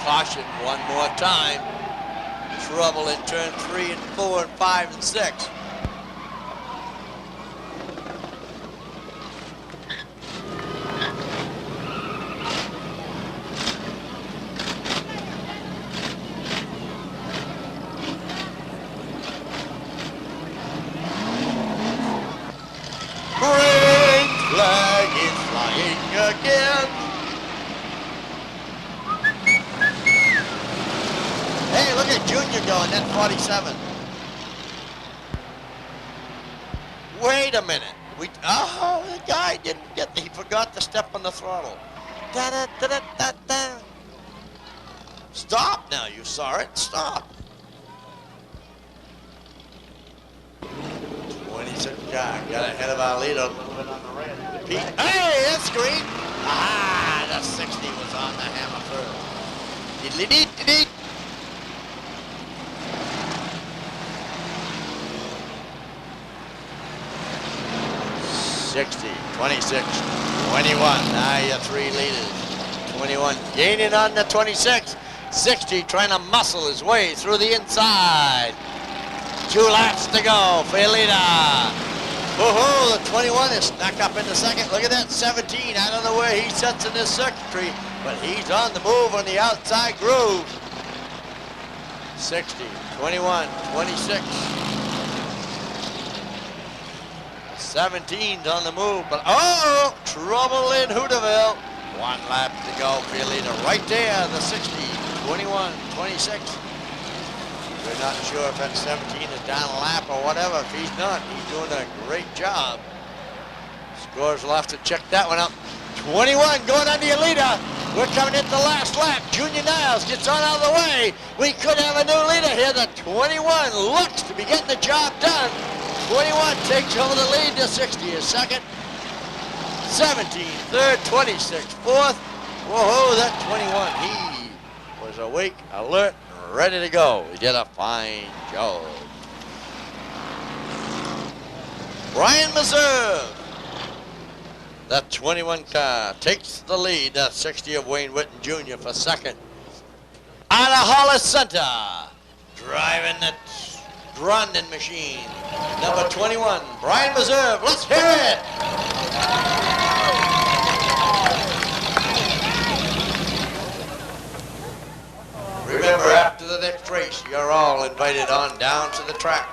Caution one more time. Trouble in turn 3 and 4 and 5 and 6. Green flag is flying again. Hey, look at Junior going, that 47. Wait a minute. The guy he forgot to step on the throttle. Da-da-da-da-da-da. Stop now, you saw it, stop. 26 guy got ahead of our leader a little bit on the red. Pete, hey, that's green. Ah, the 60 was on the hammer first. Diddly-dee-dee-dee. 60, 26, 21. Now your 3 leaders. 21 gaining on the 26. 60 trying to muscle his way through the inside. 2 laps to go for your leader. Woohoo, the 21 is snuck up in the second. Look at that 17. I don't know where he sits in this circuitry, but he's on the move on the outside groove. 60, 21, 26. 17's on the move, but oh, trouble in Hooterville. 1 lap to go for your leader. Right there, the 60, 21, 26. We're not sure if that 17 is down a lap or whatever. If he's not, he's doing a great job. Scores will have to check that one out. 21 going under your leader. We're coming into the last lap. Junior Niles gets on out of the way. We could have a new leader here. The 21 looks to be getting the job done. 21 takes over the lead to 60 is second. 17, third, 26, fourth. Whoa, that 21, he was awake, alert, and ready to go. He did a fine job. Brian Meserve, that 21 car, takes the lead. That 60 of Wayne Whitten Jr. for second. Out of Hollis Center, driving the Grondin machine. Number 21, Brian Meserve. Let's hear it. Remember, after the next race, you're all invited on down to the track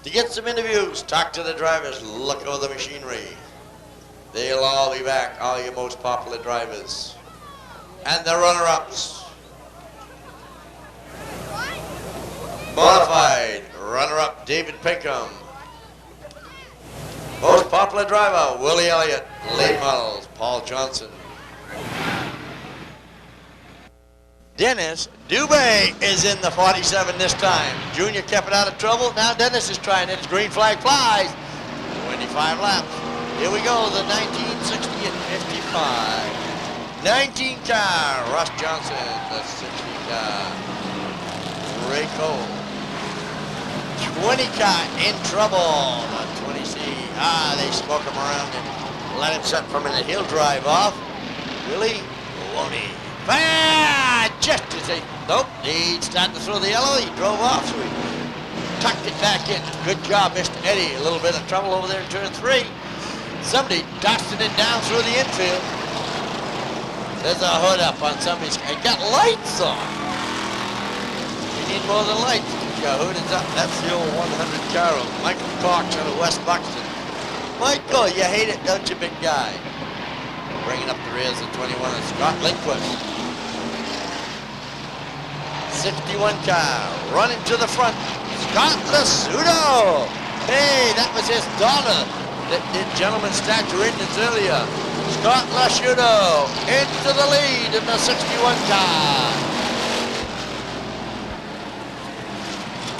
to get some interviews, talk to the drivers, look over the machinery. They'll all be back, all your most popular drivers. And the runner-ups. Modified runner-up David Pinkham. Most popular driver Willie Elliott. Late models Paul Johnson. Dennis Dubé is in the 47 this time. Junior kept it out of trouble. Now Dennis is trying it. His green flag flies. 25 laps. Here we go, the 1960 and 55. 19 car, Russ Johnson. The 60 car, Ray Cole. 20 car in trouble. The 20C. They smoke him around and let him set from in the hill drive off. Really? Won't he? Fire! Just as they... Nope, he'd start to throw the yellow. He drove off, so he tucked it back in. Good job, Mr. Eddie. A little bit of trouble over there in turn 3. Somebody dusted it down through the infield. There's a hood up on somebody's... He got lights on. You need more than lights. Your hood is up. That's the old 100 car of Michael Cox out of West Buxton. Michael, you hate it, don't you, big guy? Bringing up the rears of 21 is Scott Linkwood. 61 car, running to the front. Scott Lasudo. Hey, that was his daughter that did Gentleman's Statue Indians earlier. Scott Lasudo into the lead in the 61 car.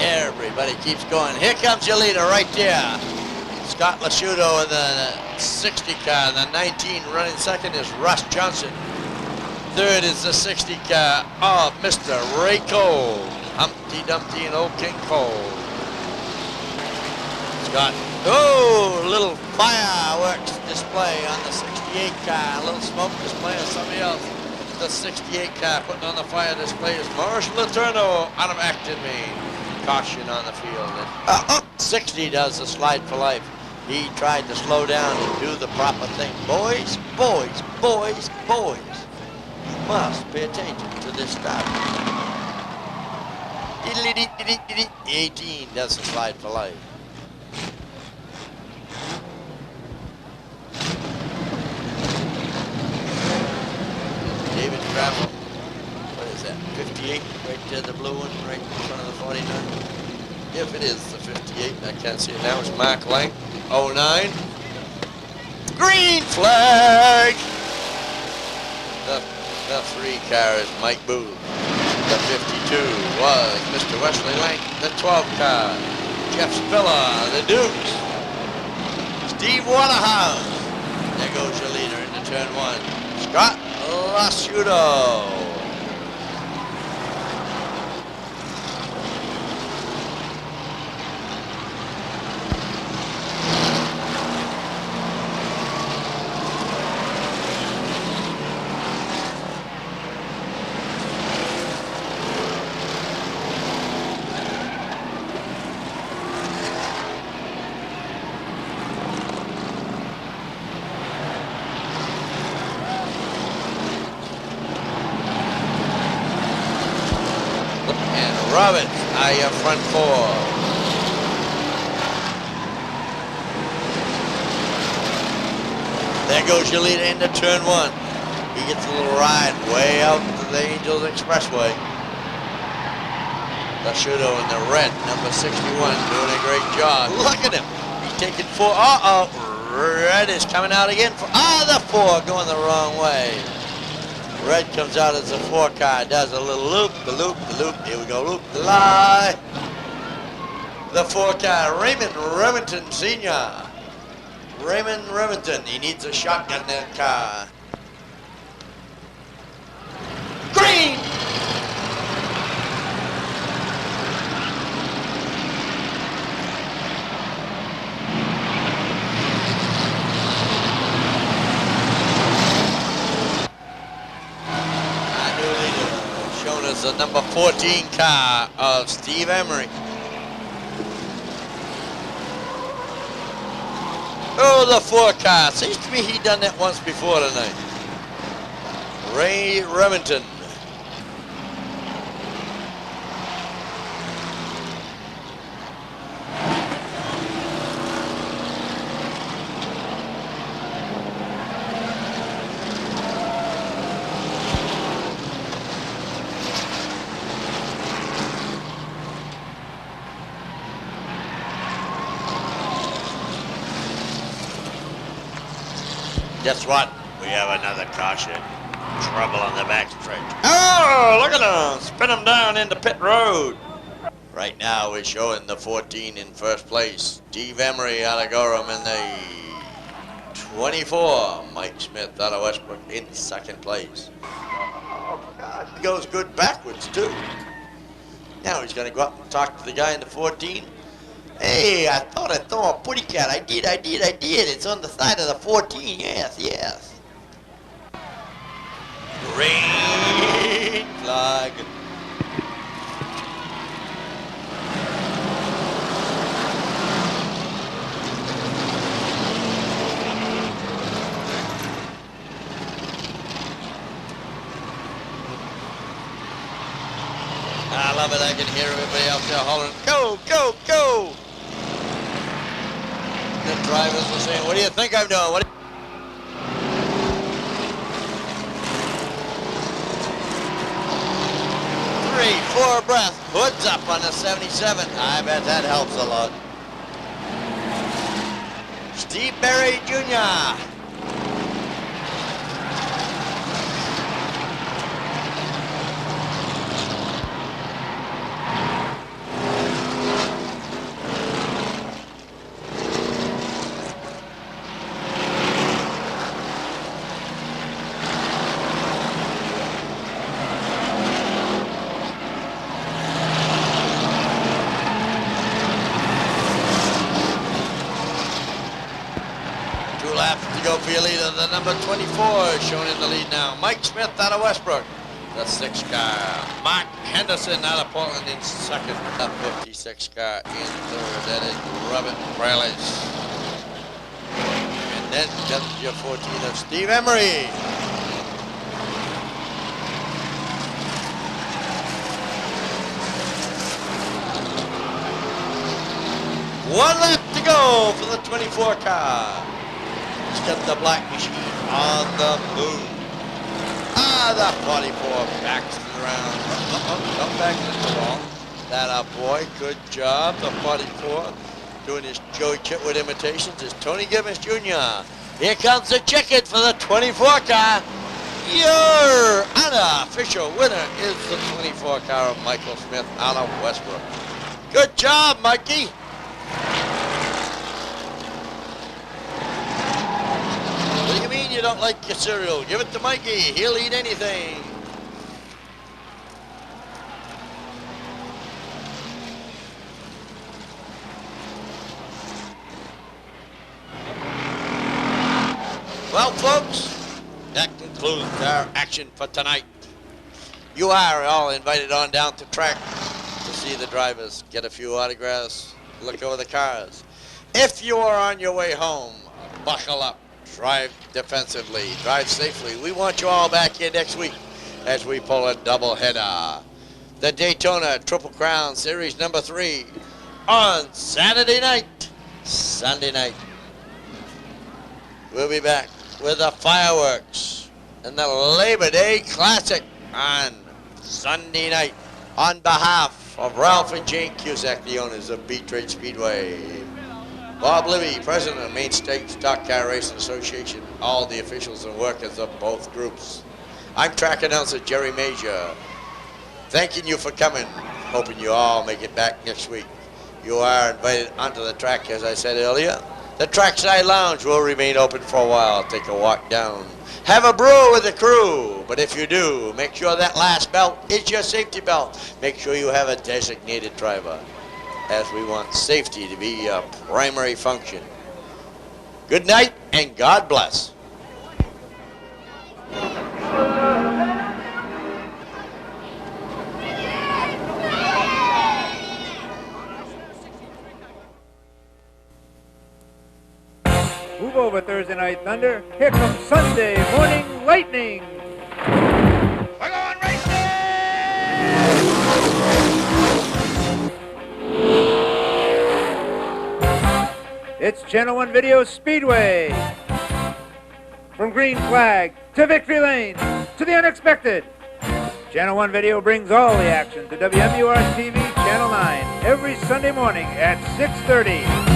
Everybody keeps going. Here comes your leader right there. Scott Lasudo in the 60 car. The 19 running second is Russ Johnson. Third is the 60 car of Mr. Ray Cole. Humpty Dumpty and Old King Cole. Scott, oh, a little fireworks display on the 68 car. A little smoke display of somebody else. The 68 car putting on the fire display is Morris Letourneau out of Acton, Maine. Caution on the field. And 60 does the slide for life. He tried to slow down and do the proper thing. Boys, boys, boys, boys. You must pay attention to this stop. 18 does the slide for life. David Travel. What is that? 58 right there, the blue one right in front of the 49. If it is the 58, I can't see it now. It's Mark Lang, 09. Green flag! The 3 car is Mike Booth. The 52 was Mr. Wesley Lang. The 12 car, Jeff Spiller, the Dukes. Steve Waterhouse. There goes your leader into turn 1. Scott Lasudo. Roberts, your front 4. There goes your leader into turn 1. He gets a little ride way out to the Angels Expressway. Lasudo in the red, number 61, doing a great job. Look at him. He's taking 4. Red is coming out again. The 4 going the wrong way. Red comes out as a 4 car, does a little loop, the loop, the loop, here we go, loop, the lie. The 4 car, Raymond Remington Sr. Raymond Remington, he needs a shotgun in that car. Green! The number 14 car of Steve Emery. Oh, the 4 car. Seems to me he done that once before tonight. Ray Remington. Guess what? We have another caution. Trouble on the backstretch. Oh, look at him. Spin him down into pit road. Right now we're showing the 14 in first place. Steve Emery out of Gorham in the 24, Mike Smith out of Westbrook in second place. Oh, God. He goes good backwards, too. Now he's going to go up and talk to the guy in the 14. Hey, I thought I saw a putty cat. I did. It's on the side of the 14. Yes. Green flag. I love it. I can hear everybody out there hollering, go, go, go. The drivers are saying, what do you think I'm doing? What 3-4 breath. Hood's up on the 77. I bet that helps a lot. Steve Berry Jr. Go for your leader, the number 24 is shown in the lead now. Mike Smith out of Westbrook, the 6th car. Mark Henderson out of Portland in second. The 56 car in third. That is Robert Prellis. And then comes your 14 of Steve Emery. One lap to go for the 24 car. He's got the black machine on the move. The 44 backs it around. Come back into the wall. That up, boy. Good job. The 44 doing his Joey Chitwood imitations is Tony Gibbons Jr. Here comes the chicken for the 24 car. Your unofficial winner is the 24 car of Michael Smith out of Westbrook. Good job, Mikey. What do you mean you don't like your cereal? Give it to Mikey. He'll eat anything. Well, folks, that concludes our action for tonight. You are all invited on down to track to see the drivers, get a few autographs, look over the cars. If you are on your way home, buckle up. Drive defensively, drive safely. We want you all back here next week as we pull a doubleheader. The Daytona Triple Crown Series number 3 on Saturday night, Sunday night. We'll be back with the fireworks and the Labor Day Classic on Sunday night. On behalf of Ralph and Jane Cusack, the owners of Beech Speedway, Bob Libby, president of Main State Stock Car Racing Association, all the officials and workers of both groups. I'm track announcer Jerry Major, thanking you for coming, hoping you all make it back next week. You are invited onto the track, as I said earlier. The Trackside Lounge will remain open for a while. Take a walk down. Have a brew with the crew. But if you do, make sure that last belt is your safety belt. Make sure you have a designated driver, as we want safety to be a primary function. Good night and God bless. Move over, Thursday Night Thunder. Here comes Sunday Morning Lightning. We're going racing! It's Channel One Video Speedway. From green flag to victory lane to the unexpected. Channel One Video brings all the action to WMUR TV Channel 9 every Sunday morning at 6:30.